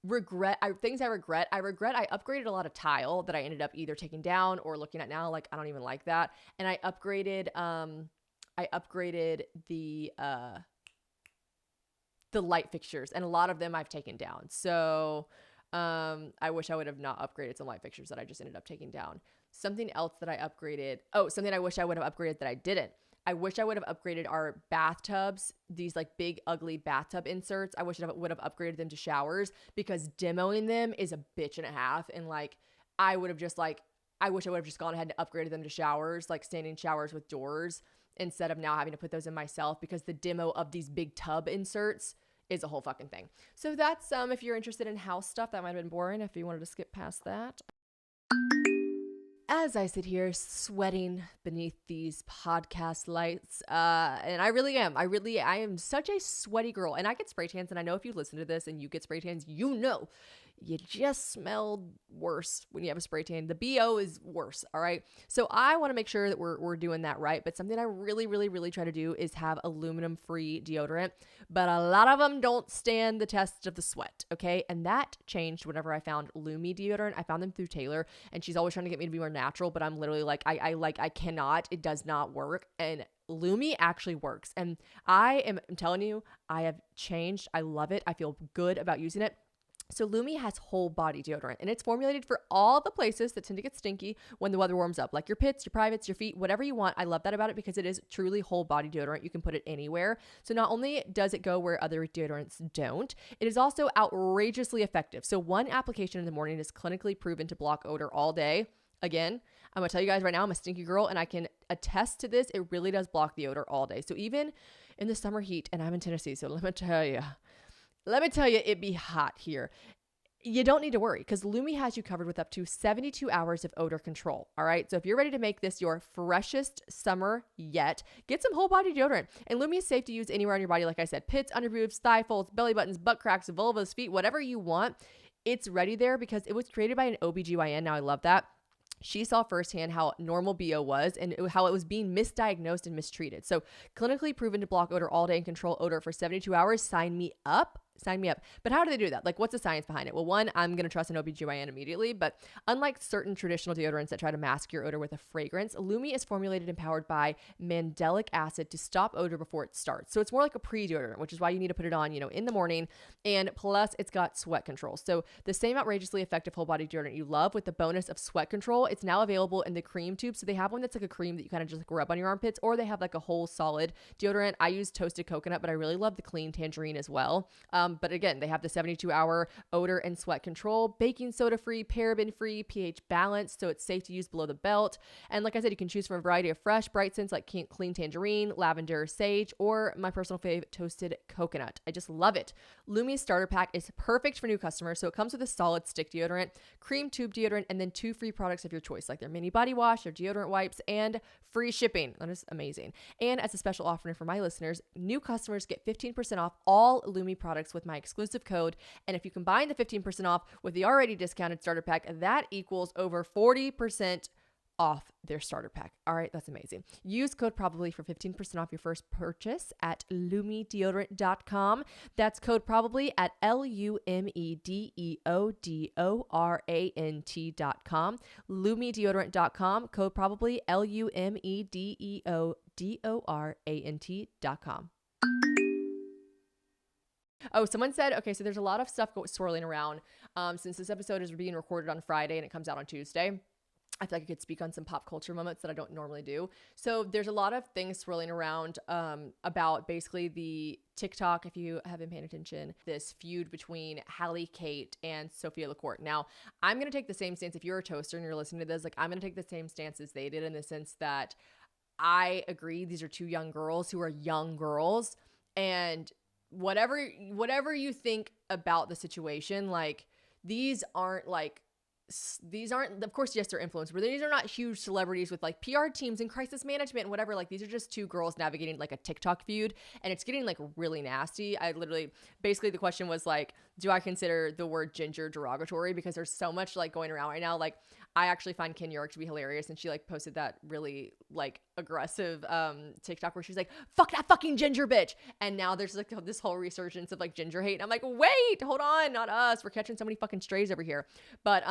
[SPEAKER 2] regret I upgraded a lot of tile that I ended up either taking down or looking at now. Like, I don't even like that. And I upgraded the light fixtures, and a lot of them I've taken down. So I wish I would have not upgraded some light fixtures that I just ended up taking down. Something else that I upgraded. Oh, something I wish I would have upgraded that I didn't. I wish I would have upgraded our bathtubs, these like big ugly bathtub inserts. I wish I would have upgraded them to showers, because demoing them is a bitch and a half. And like, I wish I would have just gone ahead and upgraded them to showers, like standing showers with doors, instead of now having to put those in myself, because the demo of these big tub inserts is a whole fucking thing. So that's, if you're interested in house stuff, that might've been boring if you wanted to skip past that. as I sit here sweating beneath these podcast lights, and I really am. I am such a sweaty girl, and I get spray tans. And I know if you listen to this and you get spray tans, you know you just smell worse when you have a spray tan. The BO is worse. All right. So I want to make sure that we're doing that right. But something I really try to do is have aluminum free deodorant. But a lot of them don't stand the test of the sweat. Okay. And that changed whenever I found Lumi deodorant. I found them through Taylor, and she's always trying to get me to be more natural. But I'm literally like, I cannot. It does not work. And Lumi actually works. And I'm telling you, I have changed. I love it. I feel good about using it. So Lumi has whole body deodorant, and it's formulated for all the places that tend to get stinky when the weather warms up, like your pits, your privates, your feet, whatever you want. I love that about it because it is truly whole body deodorant. You can put it anywhere. So not only does it go where other deodorants don't, it is also outrageously effective. So one application in the morning is clinically proven to block odor all day. Again, I'm going to tell you guys right now, I'm a stinky girl, and I can attest to this. It really does block the odor all day. So even in the summer heat, and I'm in Tennessee, so let me tell you, it be hot here. You don't need to worry because Lumi has you covered with up to 72 hours of odor control. All right. So if you're ready to make this your freshest summer yet, get some whole body deodorant. And Lumi is safe to use anywhere on your body. Like I said, pits, underboobs, thigh folds, belly buttons, butt cracks, vulvas, feet, whatever you want. It's ready there because it was created by an OBGYN. Now I love that. She saw firsthand how normal BO was and how it was being misdiagnosed and mistreated. So clinically proven to block odor all day and control odor for 72 hours. Sign me up. But how do they do that? Like, what's the science behind it? Well, one, I'm going to trust an OBGYN immediately, but unlike certain traditional deodorants that try to mask your odor with a fragrance, Lumi is formulated and powered by mandelic acid to stop odor before it starts. So it's more like a pre-deodorant, which is why you need to put it on, in the morning. And plus it's got sweat control. So the same outrageously effective whole body deodorant you love with the bonus of sweat control, it's now available in the cream tube. So they have one that's like a cream that you kind of just rub on your armpits, or they have like a whole solid deodorant. I use toasted coconut, but I really love the clean tangerine as well. But again, they have the 72-hour odor and sweat control, baking soda free, paraben free, pH balanced, so it's safe to use below the belt. And like I said, you can choose from a variety of fresh, bright scents like clean tangerine, lavender, sage, or my personal fave, toasted coconut. I just love it. Lumi's starter pack is perfect for new customers. So it comes with a solid stick deodorant, cream tube deodorant, and then 2 free products of your choice, like their mini body wash, their deodorant wipes, and free shipping. That is amazing. And as a special offering for my listeners, new customers get 15% off all Lumi products with my exclusive code. And if you combine the 15% off with the already discounted starter pack, that equals over 40% off their starter pack. All right, that's amazing. Use code probably for 15% off your first purchase at lumedeodorant.com. That's code probably at LUMEDEODORANT.com. lumedeodorant.com. Code probably LUMEDEODORANT.com. Oh, someone said, okay, so there's a lot of stuff swirling around since this episode is being recorded on Friday and it comes out on Tuesday. I feel like I could speak on some pop culture moments that I don't normally do. So there's a lot of things swirling around about basically the TikTok, if you have been paying attention, this feud between Hallie Kate and Sophia LaCourte. Now, I'm going to take the same stance. If you're a toaster and you're listening to this, like I'm going to take the same stance as they did in the sense that I agree these are two young girls who are young girls, and whatever you think about the situation, like these aren't, of course, yes, they're influencers, but these are not huge celebrities with like PR teams and crisis management and whatever. Like these are just two girls navigating like a TikTok feud, and it's getting like really nasty. Basically the question was like, do I consider the word ginger derogatory? Because there's so much like going around right now. Like I actually find Ken York to be hilarious, and she like posted that really like aggressive TikTok where she's like, fuck that fucking ginger bitch. And now there's like this whole resurgence of like ginger hate. And I'm like, wait, hold on, not us. We're catching so many fucking strays over here. But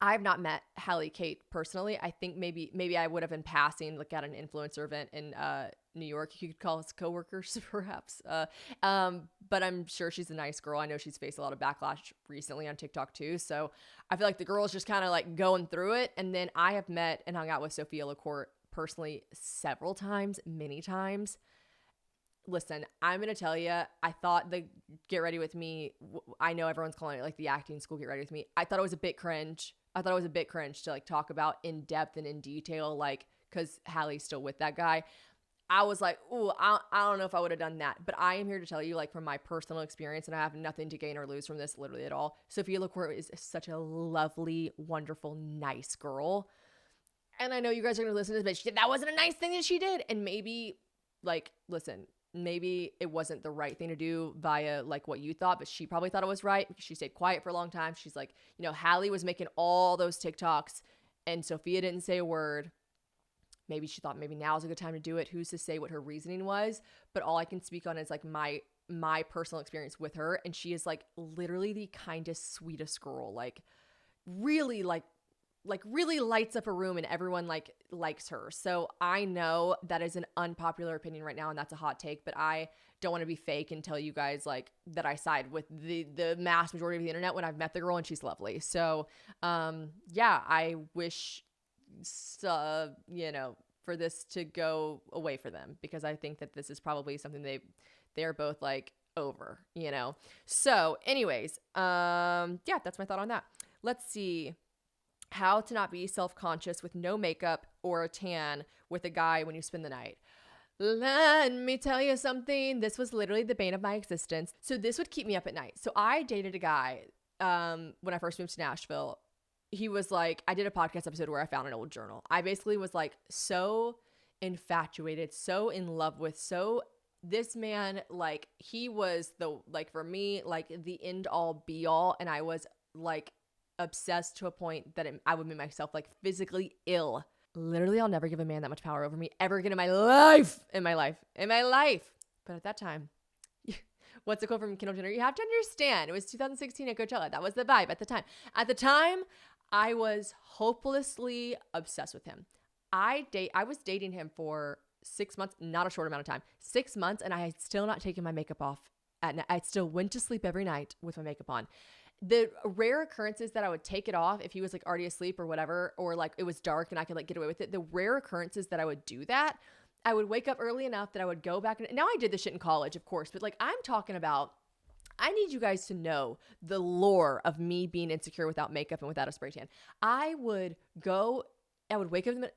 [SPEAKER 2] I've not met Hallie Kate personally. I think maybe I would have in passing, like at an influencer event in New York. You could call us coworkers, perhaps. But I'm sure she's a nice girl. I know she's faced a lot of backlash recently on TikTok too. So I feel like the girl's just kind of like going through it. And then I have met and hung out with Sophia LaCourte personally several times, many times. Listen, I'm going to tell you, I thought the Get Ready With Me, I know everyone's calling it like the acting school Get Ready With Me. I thought it was a bit cringe. To like talk about in depth and in detail, like, cause Hallie's still with that guy. I was like, ooh, I don't know if I would have done that, but I am here to tell you, like, from my personal experience, and I have nothing to gain or lose from this literally at all. Sophia LaCourte is such a lovely, wonderful, nice girl. and I know you guys are going to listen to this, but that wasn't a nice thing that she did. And maybe like, listen, maybe it wasn't the right thing to do via like what you thought, but she probably thought it was right because she stayed quiet for a long time. She's like, you know, Hallie was making all those TikToks and Sophia didn't say a word. Maybe she thought maybe now's a good time to do it. Who's to say what her reasoning was? But all I can speak on is like my personal experience with her. And she is like literally the kindest, sweetest girl. Like really really lights up a room and everyone like likes her. So I know that is an unpopular opinion right now and that's a hot take, but I don't want to be fake and tell you guys like that I side with the mass majority of the internet when I've met the girl and she's lovely. So yeah, I wish you know, for this to go away for them because I think that this is probably something they're both like over, you know. So anyways, yeah, that's my thought on that. Let's see. How to not be self-conscious with no makeup or a tan with a guy when you spend the night. Let me tell you something. This was literally the bane of my existence. So this would keep me up at night. So I dated a guy when I first moved to Nashville. He was like, I did a podcast episode where I found an old journal. I basically was like so infatuated, so in love with, this man, like he was like for me, like the end all be all. And I was like obsessed to a point that I would make myself like physically ill. Literally, I'll never give a man that much power over me ever again in my life. But at that time, what's the quote from Kendall Jenner? You have to understand, it was 2016 at Coachella. That was the vibe at the time. At the time, I was hopelessly obsessed with him. I was dating him for 6 months, not a short amount of time, 6 months, and I had still not taken my makeup off. I still went to sleep every night with my makeup on. The rare occurrences that I would take it off if he was like already asleep or whatever, or like it was dark and I could like get away with it. The rare occurrences that I would do that, I would wake up early enough that I would go back. Now I did this shit in college, of course, but like I'm talking about, I need you guys to know the lore of me being insecure without makeup and without a spray tan. I would wake up in the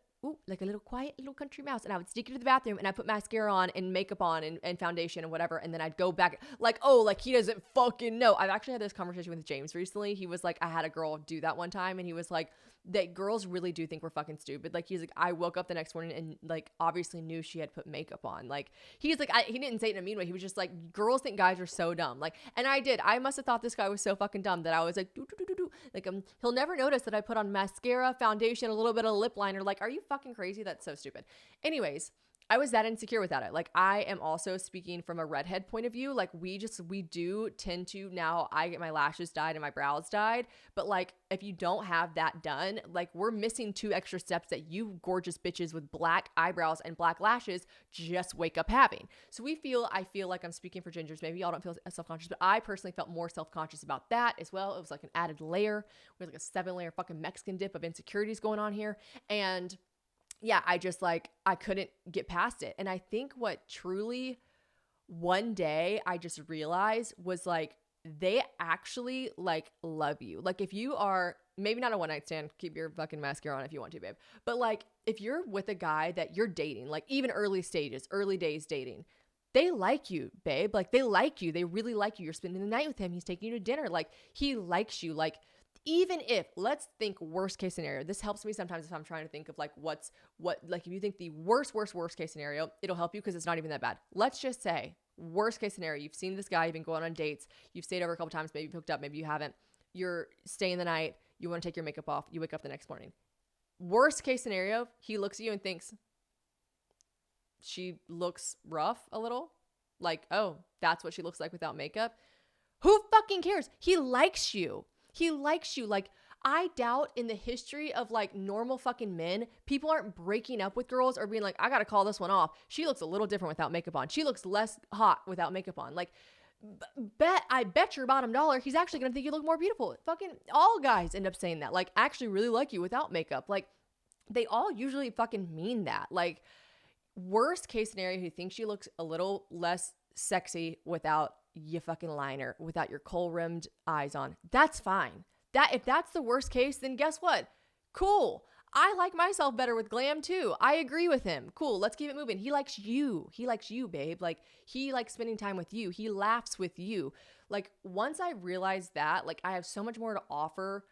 [SPEAKER 2] like a little quiet little country mouse, and I would sneak into the bathroom and I'd put mascara on and makeup on and foundation and whatever, and then I'd go back like, oh, like he doesn't fucking know. I've actually had this conversation with James recently. He was like, I had a girl do that one time, and he was like, that girls really do think we're fucking stupid. Like he's like, I woke up the next morning and like obviously knew she had put makeup on. Like he's like, he didn't say it in a mean way. He was just like, girls think guys are so dumb. Like, and I must have thought this guy was so fucking dumb that I was like, like he'll never notice that I put on mascara, foundation, a little bit of lip liner. Like, are you fucking crazy? That's so stupid. Anyways, I was that insecure without it. Like I am also speaking from a redhead point of view. Like we do tend to, now I get my lashes dyed and my brows dyed, but like if you don't have that done, like we're missing 2 extra steps that you gorgeous bitches with black eyebrows and black lashes just wake up having. So I feel like I'm speaking for gingers. Maybe y'all don't feel self-conscious, but I personally felt more self-conscious about that as well. It was like an added layer. We had like a 7-layer fucking Mexican dip of insecurities going on here. And yeah, I just like, I couldn't get past it. And I think what truly one day I just realized was like, they actually like love you. Like if you are maybe not a one night stand, keep your fucking mascara on if you want to, babe. But like if you're with a guy that you're dating, like even early days dating, they like you, babe. Like they like you. They really like you. You're spending the night with him. He's taking you to dinner. Like he likes you. Like even if, let's think worst case scenario. This helps me sometimes if I'm trying to think of like what, like if you think the worst case scenario, it'll help you because it's not even that bad. Let's just say worst case scenario, you've seen this guy, you've been going on dates, you've stayed over a couple times, maybe you've hooked up, maybe you haven't. You're staying the night, you want to take your makeup off, you wake up the next morning. Worst case scenario, he looks at you and thinks she looks rough a little. Like, oh, that's what she looks like without makeup. Who fucking cares? He likes you. He likes you. Like, I doubt in the history of like normal fucking men, people aren't breaking up with girls or being like, I gotta call this one off. She looks a little different without makeup on. She looks less hot without makeup on. Like, I bet your bottom dollar, he's actually gonna think you look more beautiful. Fucking all guys end up saying that. Like, I actually really like you without makeup. Like, they all usually fucking mean that. Like, worst case scenario, he thinks you look a little less sexy without your fucking liner, without your kohl-rimmed eyes on. That's fine. If that's the worst case, then guess what? Cool. I like myself better with glam too. I agree with him. Cool. Let's keep it moving. He likes you. He likes you, babe. Like, he likes spending time with you. He laughs with you. Like, once I realized that, like, I have so much more to offer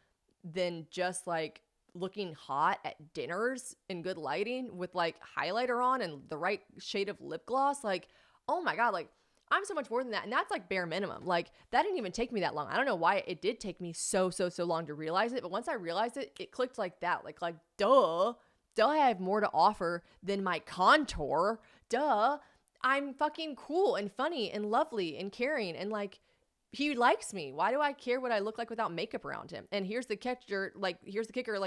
[SPEAKER 2] than just like looking hot at dinners in good lighting with like highlighter on and the right shade of lip gloss. Like, oh my God, like I'm so much more than that. And that's like bare minimum. Like that didn't even take me that long. I don't know why it did take me so long to realize it. But once I realized it, it clicked like that. Like, duh, I have more to offer than my contour. Duh, I'm fucking cool and funny and lovely and caring and like, he likes me. Why do I care what I look like without makeup around him? And here's the kicker, like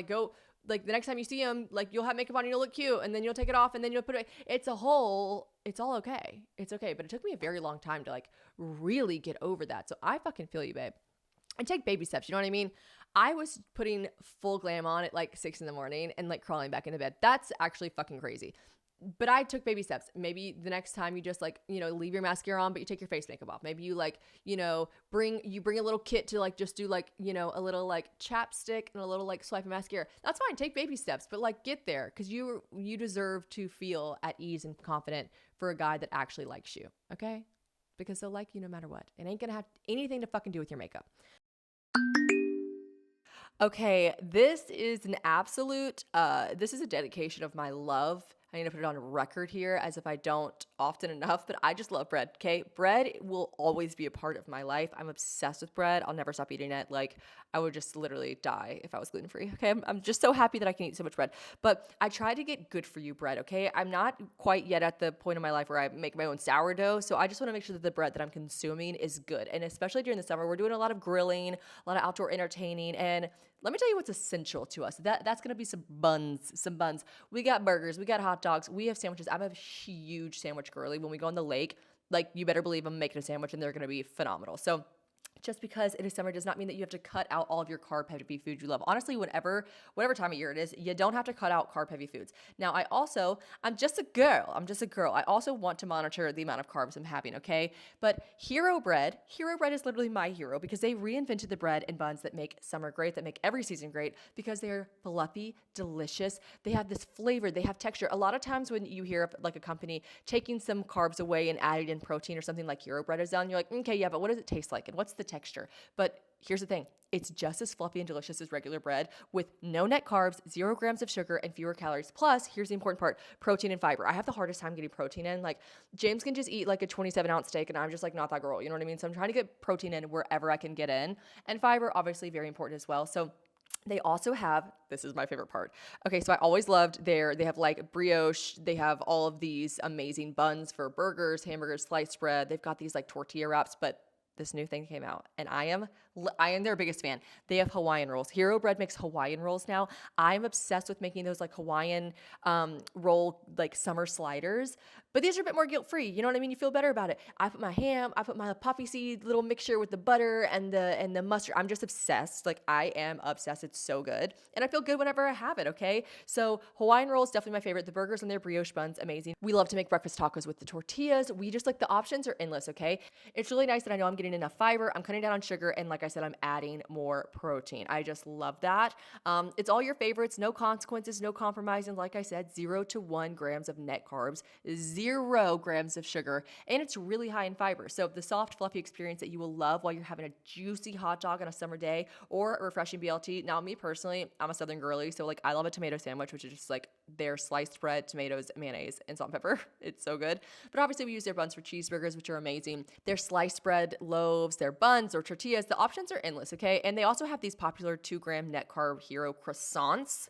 [SPEAKER 2] go, like the next time you see him, like you'll have makeup on and you'll look cute and then you'll take it off and then you'll put it, it's all okay. It's okay. But it took me a very long time to like really get over that. So I fucking feel you, babe. And take baby steps. You know what I mean? I was putting full glam on at like 6 a.m. and like crawling back into bed. That's actually fucking crazy. But I took baby steps. Maybe the next time you just like, leave your mascara on, but you take your face makeup off. Maybe you like, bring a little kit to like, just do like, a little like chapstick and a little like swipe of mascara. That's fine. Take baby steps, but like get there because you deserve to feel at ease and confident for a guy that actually likes you. Okay. Because they'll like you no matter what. It ain't going to have anything to fucking do with your makeup. Okay. This is an absolute, this is a dedication of my love. I need to put it on record here as if I don't often enough, but I just love bread, okay? Bread will always be a part of my life. I'm obsessed with bread. I'll never stop eating it. Like, I would just literally die if I was gluten-free, okay? I'm just so happy that I can eat so much bread. But I try to get good for you bread, okay? I'm not quite yet at the point in my life where I make my own sourdough, so I just want to make sure that the bread that I'm consuming is good. And especially during the summer, we're doing a lot of grilling, a lot of outdoor entertaining, and let me tell you what's essential to us. That's going to be some buns. We got burgers. We got hot dogs. We have sandwiches. I'm a huge sandwich girly. When we go on the lake, like you better believe I'm making a sandwich and they're going to be phenomenal. So just because it is summer does not mean that you have to cut out all of your carb-heavy foods you love. Honestly, whatever time of year it is, you don't have to cut out carb-heavy foods. Now, I'm just a girl. I also want to monitor the amount of carbs I'm having, okay? But Hero Bread is literally my hero because they reinvented the bread and buns that make summer great, that make every season great because they're fluffy, delicious. They have this flavor. They have texture. A lot of times when you hear of like a company taking some carbs away and adding in protein or something like Hero Bread is done, you're like, okay, yeah, but what does it taste like? And what's the texture? But here's the thing. It's just as fluffy and delicious as regular bread with no net carbs, 0 grams of sugar, and fewer calories. Plus, here's the important part, protein and fiber. I have the hardest time getting protein in. Like, James can just eat like a 27-ounce steak, and I'm just like not that girl. You know what I mean? So I'm trying to get protein in wherever I can get in. And fiber, obviously, very important as well. So they also have, this is my favorite part. Okay, so I always loved they have like brioche. They have all of these amazing buns for burgers, hamburgers, sliced bread. They've got these like tortilla wraps, but this new thing came out and I am their biggest fan. They have Hawaiian rolls. Hero Bread makes Hawaiian rolls now. I'm obsessed with making those like Hawaiian roll like summer sliders, but these are a bit more guilt-free. You know what I mean? You feel better about it. I put my ham, I put my poppy seed little mixture with the butter and the mustard. I'm just obsessed. Like I am obsessed. It's so good. And I feel good whenever I have it, okay? So Hawaiian roll is definitely my favorite. The burgers and their brioche buns, amazing. We love to make breakfast tacos with the tortillas. We just like the options are endless, okay? It's really nice that I know I'm getting enough fiber. I'm cutting down on sugar. And like I said, I'm adding more protein. I just love that. It's all your favorites, no consequences, no compromising. Like I said, 0 to 1 grams of net carbs, 0 grams of sugar, and it's really high in fiber. So the soft, fluffy experience that you will love while you're having a juicy hot dog on a summer day or a refreshing BLT. Now, me personally, I'm a Southern girly, so like I love a tomato sandwich, which is just like their sliced bread, tomatoes, mayonnaise, and salt and pepper. It's so good. But obviously we use their buns for cheeseburgers, which are amazing. Their sliced bread loaves, their buns or tortillas, the options are endless, okay? And they also have these popular 2-gram net carb hero croissants.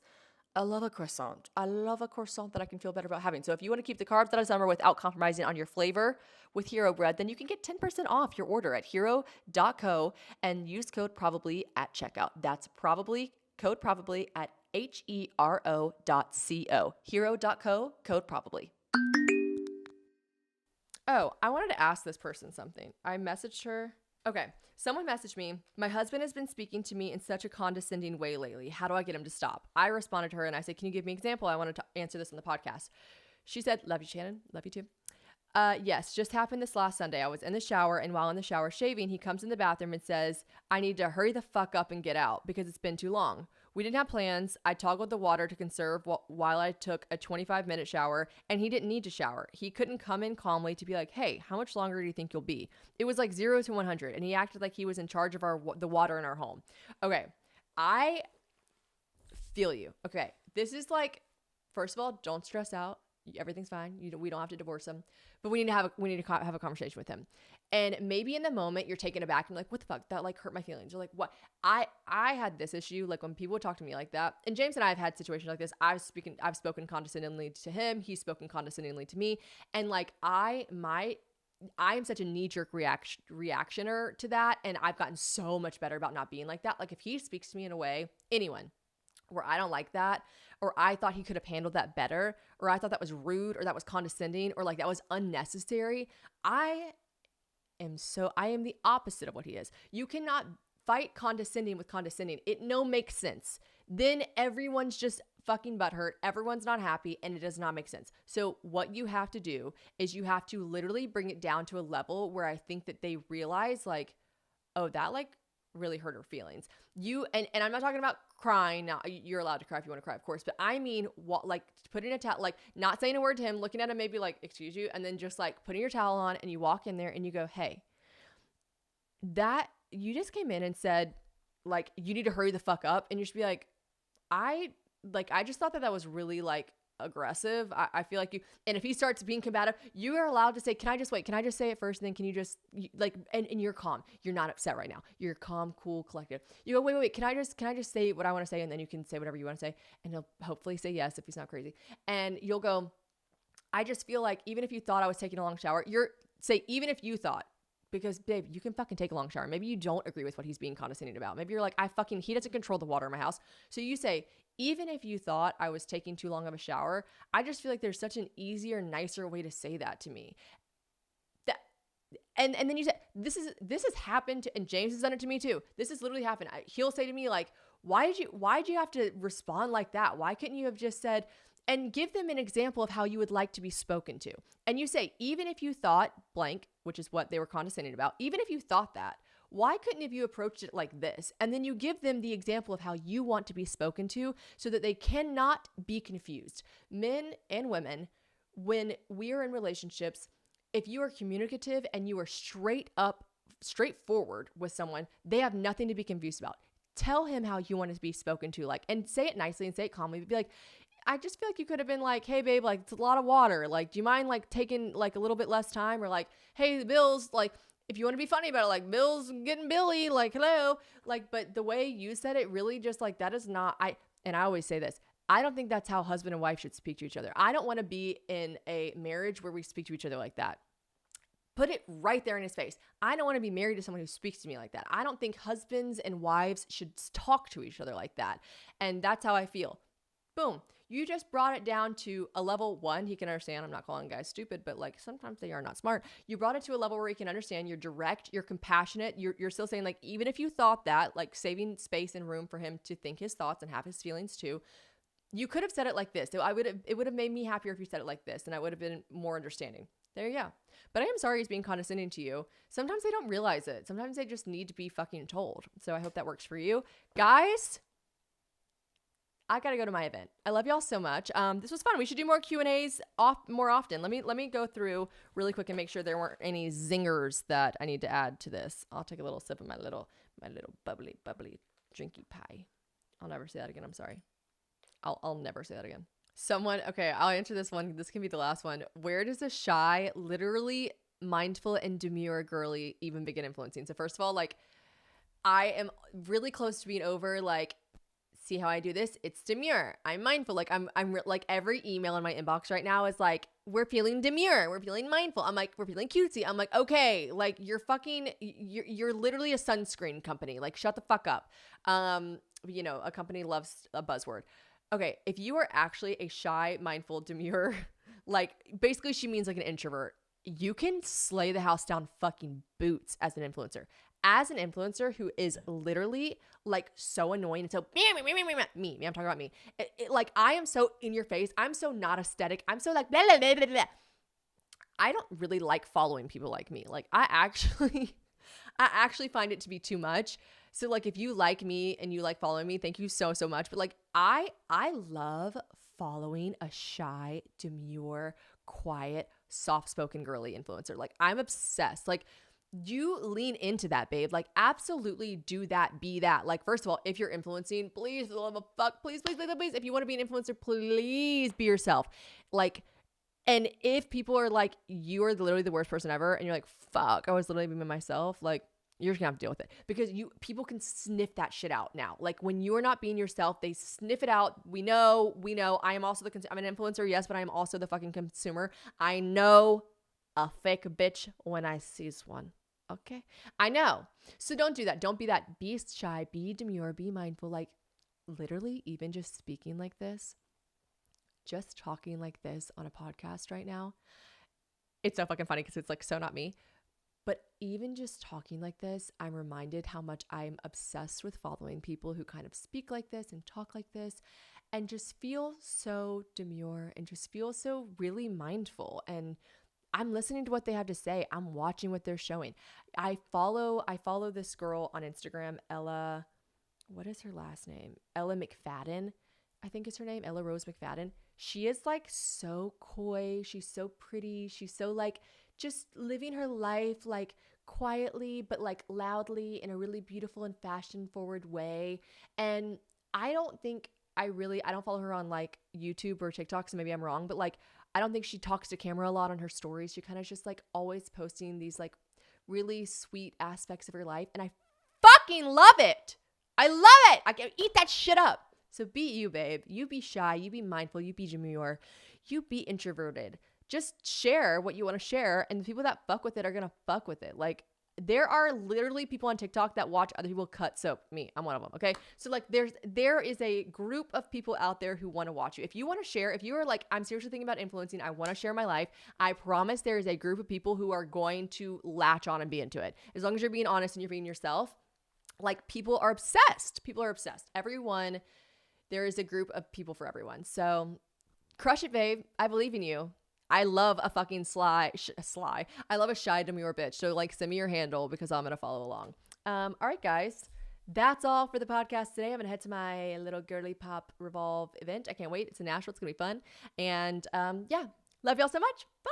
[SPEAKER 2] I love a croissant. I love a croissant that I can feel better about having. So if you want to keep the carbs out of summer without compromising on your flavor with Hero Bread, then you can get 10% off your order at hero.co and use code probably at checkout. That's code probably at hero.co. Hero.co, code probably. Oh, I wanted to ask this person something. I messaged her. Okay, someone messaged me, my husband has been speaking to me in such a condescending way lately. How do I get him to stop? I responded to her and I said, can you give me an example? I wanted to answer this on the podcast. She said, love you, Shannon. Love you too. Yes, just happened this last Sunday. I was in the shower, and while in the shower shaving, he comes in the bathroom and says, I need to hurry the fuck up and get out because it's been too long. We didn't have plans. I toggled the water to conserve while I took a 25-minute shower, and he didn't need to shower. He couldn't come in calmly to be like, hey, how much longer do you think you'll be? It was like 0 to 100, and he acted like he was in charge of the water in our home. Okay, I feel you. Okay. This is like, first of all, don't stress out. Everything's fine. We don't have to divorce him, but we need to have a conversation with him. And maybe in the moment you're taken aback and like, what the fuck? That like hurt my feelings. You're like, what? I had this issue. Like when people would talk to me like that, and James and I have had situations like this. I've spoken condescendingly to him. He's spoken condescendingly to me. And like I am such a knee-jerk reactioner to that. And I've gotten so much better about not being like that. Like if he speaks to me in a way, anyone, where I don't like that, or I thought he could have handled that better, or I thought that was rude, or that was condescending, or like that was unnecessary, I am the opposite of what he is. You cannot fight condescending with condescending. It no makes sense. Then everyone's just fucking butthurt. Everyone's not happy, and it does not make sense. So what you have to do is you have to literally bring it down to a level where I think that they realize like, oh, that like really hurt her feelings. And I'm not talking about crying. Now you're allowed to cry if you want to cry, of course, but I mean, what, like putting a towel, like not saying a word to him, looking at him, maybe like, excuse you. And then just like putting your towel on and you walk in there and you go, hey, that you just came in and said like, you need to hurry the fuck up. And you should be like, I just thought that was really like aggressive. I feel like and if he starts being combative, you are allowed to say, can I just wait? Can I just say it first? And then can you just like, and you're calm. You're not upset right now. You're calm, cool, collected. You go, wait. Can I just say what I want to say? And then you can say whatever you want to say. And he'll hopefully say yes if he's not crazy. And you'll go, I just feel like even if you thought I was taking a long shower, even if you thought, because babe, you can fucking take a long shower. Maybe you don't agree with what he's being condescending about. Maybe you're like, he doesn't control the water in my house. So you say, even if you thought I was taking too long of a shower, I just feel like there's such an easier, nicer way to say that to me. And then you say, this has happened and James has done it to me too. This has literally happened. He'll say to me like, why did you have to respond like that? Why couldn't you have just said, and give them an example of how you would like to be spoken to? And you say, even if you thought blank, which is what they were condescending about, even if you thought that, why couldn't have you approached it like this? And then you give them the example of how you want to be spoken to so that they cannot be confused. Men and women, when we are in relationships, if you are communicative and you are straightforward with someone, they have nothing to be confused about. Tell him how you want to be spoken to, like, and say it nicely and say it calmly. Be like, I just feel like you could have been like, hey babe, like it's a lot of water. Like, do you mind like taking like a little bit less time? Or like, hey, the bills, like, if you want to be funny about it, like Bill's getting Billy, like, hello. Like, but the way you said it really just like, that is not, and I always say this, I don't think that's how husband and wife should speak to each other. I don't want to be in a marriage where we speak to each other like that. Put it right there in his face. I don't want to be married to someone who speaks to me like that. I don't think husbands and wives should talk to each other like that. And that's how I feel. Boom. You just brought it down to a level one. He can understand. I'm not calling guys stupid, but like sometimes they are not smart. You brought it to a level where he can understand. You're direct. You're compassionate. You're still saying like, even if you thought that, like saving space and room for him to think his thoughts and have his feelings too. You could have said it like this. It would have made me happier if you said it like this, and I would have been more understanding. There you go. But I am sorry he's being condescending to you. Sometimes they don't realize it. Sometimes they just need to be fucking told. So I hope that works for you. Guys, I gotta go to my event. I love y'all so much. This was fun. We should do more Q&As more often. Let me go through really quick and make sure there weren't any zingers that I need to add to this. I'll take a little sip of my little bubbly drinky pie. I'll never say that again. I'm sorry. I'll never say that again. Okay, I'll answer this one. This can be the last one. Where does a shy, literally mindful and demure girly even begin influencing? So first of all, like, I am really close to being over, like, see how I do this? It's demure. I'm mindful. Like, I'm like, every email in my inbox right now is like, we're feeling demure. We're feeling mindful. I'm like, we're feeling cutesy. I'm like, okay, like, you're literally a sunscreen company. Like, shut the fuck up. You know, a company loves a buzzword. Okay, if you are actually a shy, mindful, demure, like, basically she means like an introvert, you can slay the house down fucking boots as an influencer. As an influencer who is literally like so annoying and so me, I'm talking about me. Like, I am so in your face. I'm so not aesthetic. I'm so like blah, blah, blah, blah, blah. I don't really like following people like me. Like, I actually find it to be too much. So like, if you like me and you like following me, thank you so much. But like, I love following a shy, demure, quiet, soft-spoken girly influencer. Like, I'm obsessed. Like, you lean into that, babe. Like, absolutely do that, be that. Like, first of all, if you're influencing, please, for the love of fuck, please, please, please, please, if you want to be an influencer, please be yourself. Like, and if people are like, you are literally the worst person ever, and you're like, fuck, I was literally being myself, like, you're just gonna have to deal with it, because people can sniff that shit out now. Like, when you are not being yourself, they sniff it out. We know. I am also I'm an influencer, yes, but I am also the fucking consumer. I know a fake bitch when I sees one. Okay, I know. So don't do that. Don't be that. Be shy, be demure, be mindful. Like, literally, even just speaking like this, just talking like this on a podcast right now, it's so fucking funny because it's like so not me. But even just talking like this, I'm reminded how much I'm obsessed with following people who kind of speak like this and talk like this and just feel so demure and just feel so really mindful. And I'm listening to what they have to say. I'm watching what they're showing. I follow this girl on Instagram, Ella, what is her last name? Ella McFadden, I think is her name, Ella Rose McFadden. She is like so coy. She's so pretty. She's so like just living her life like quietly, but like loudly in a really beautiful and fashion forward way. And I don't follow her on like YouTube or TikTok, so maybe I'm wrong, but like, I don't think she talks to camera a lot on her stories. She kind of just like always posting these like really sweet aspects of her life. And I fucking love it. I love it. I can eat that shit up. So be you, babe. You be shy. You be mindful. You be demure. You be introverted. Just share what you want to share. And the people that fuck with it are going to fuck with it. Like, there are literally people on TikTok that watch other people cut soap. Me, I'm one of them. Okay. So like there is a group of people out there who want to watch you. If you want to share, if you are like, I'm seriously thinking about influencing, I want to share my life, I promise there is a group of people who are going to latch on and be into it. As long as you're being honest and you're being yourself, like, people are obsessed. People are obsessed. Everyone, there is a group of people for everyone. So crush it, babe. I believe in you. I love a fucking sly. I love a shy demure bitch. So like, send me your handle because I'm going to follow along. All right, guys. That's all for the podcast today. I'm going to head to my little girly pop Revolve event. I can't wait. It's in Nashville. It's going to be fun. And yeah, love y'all so much. Bye.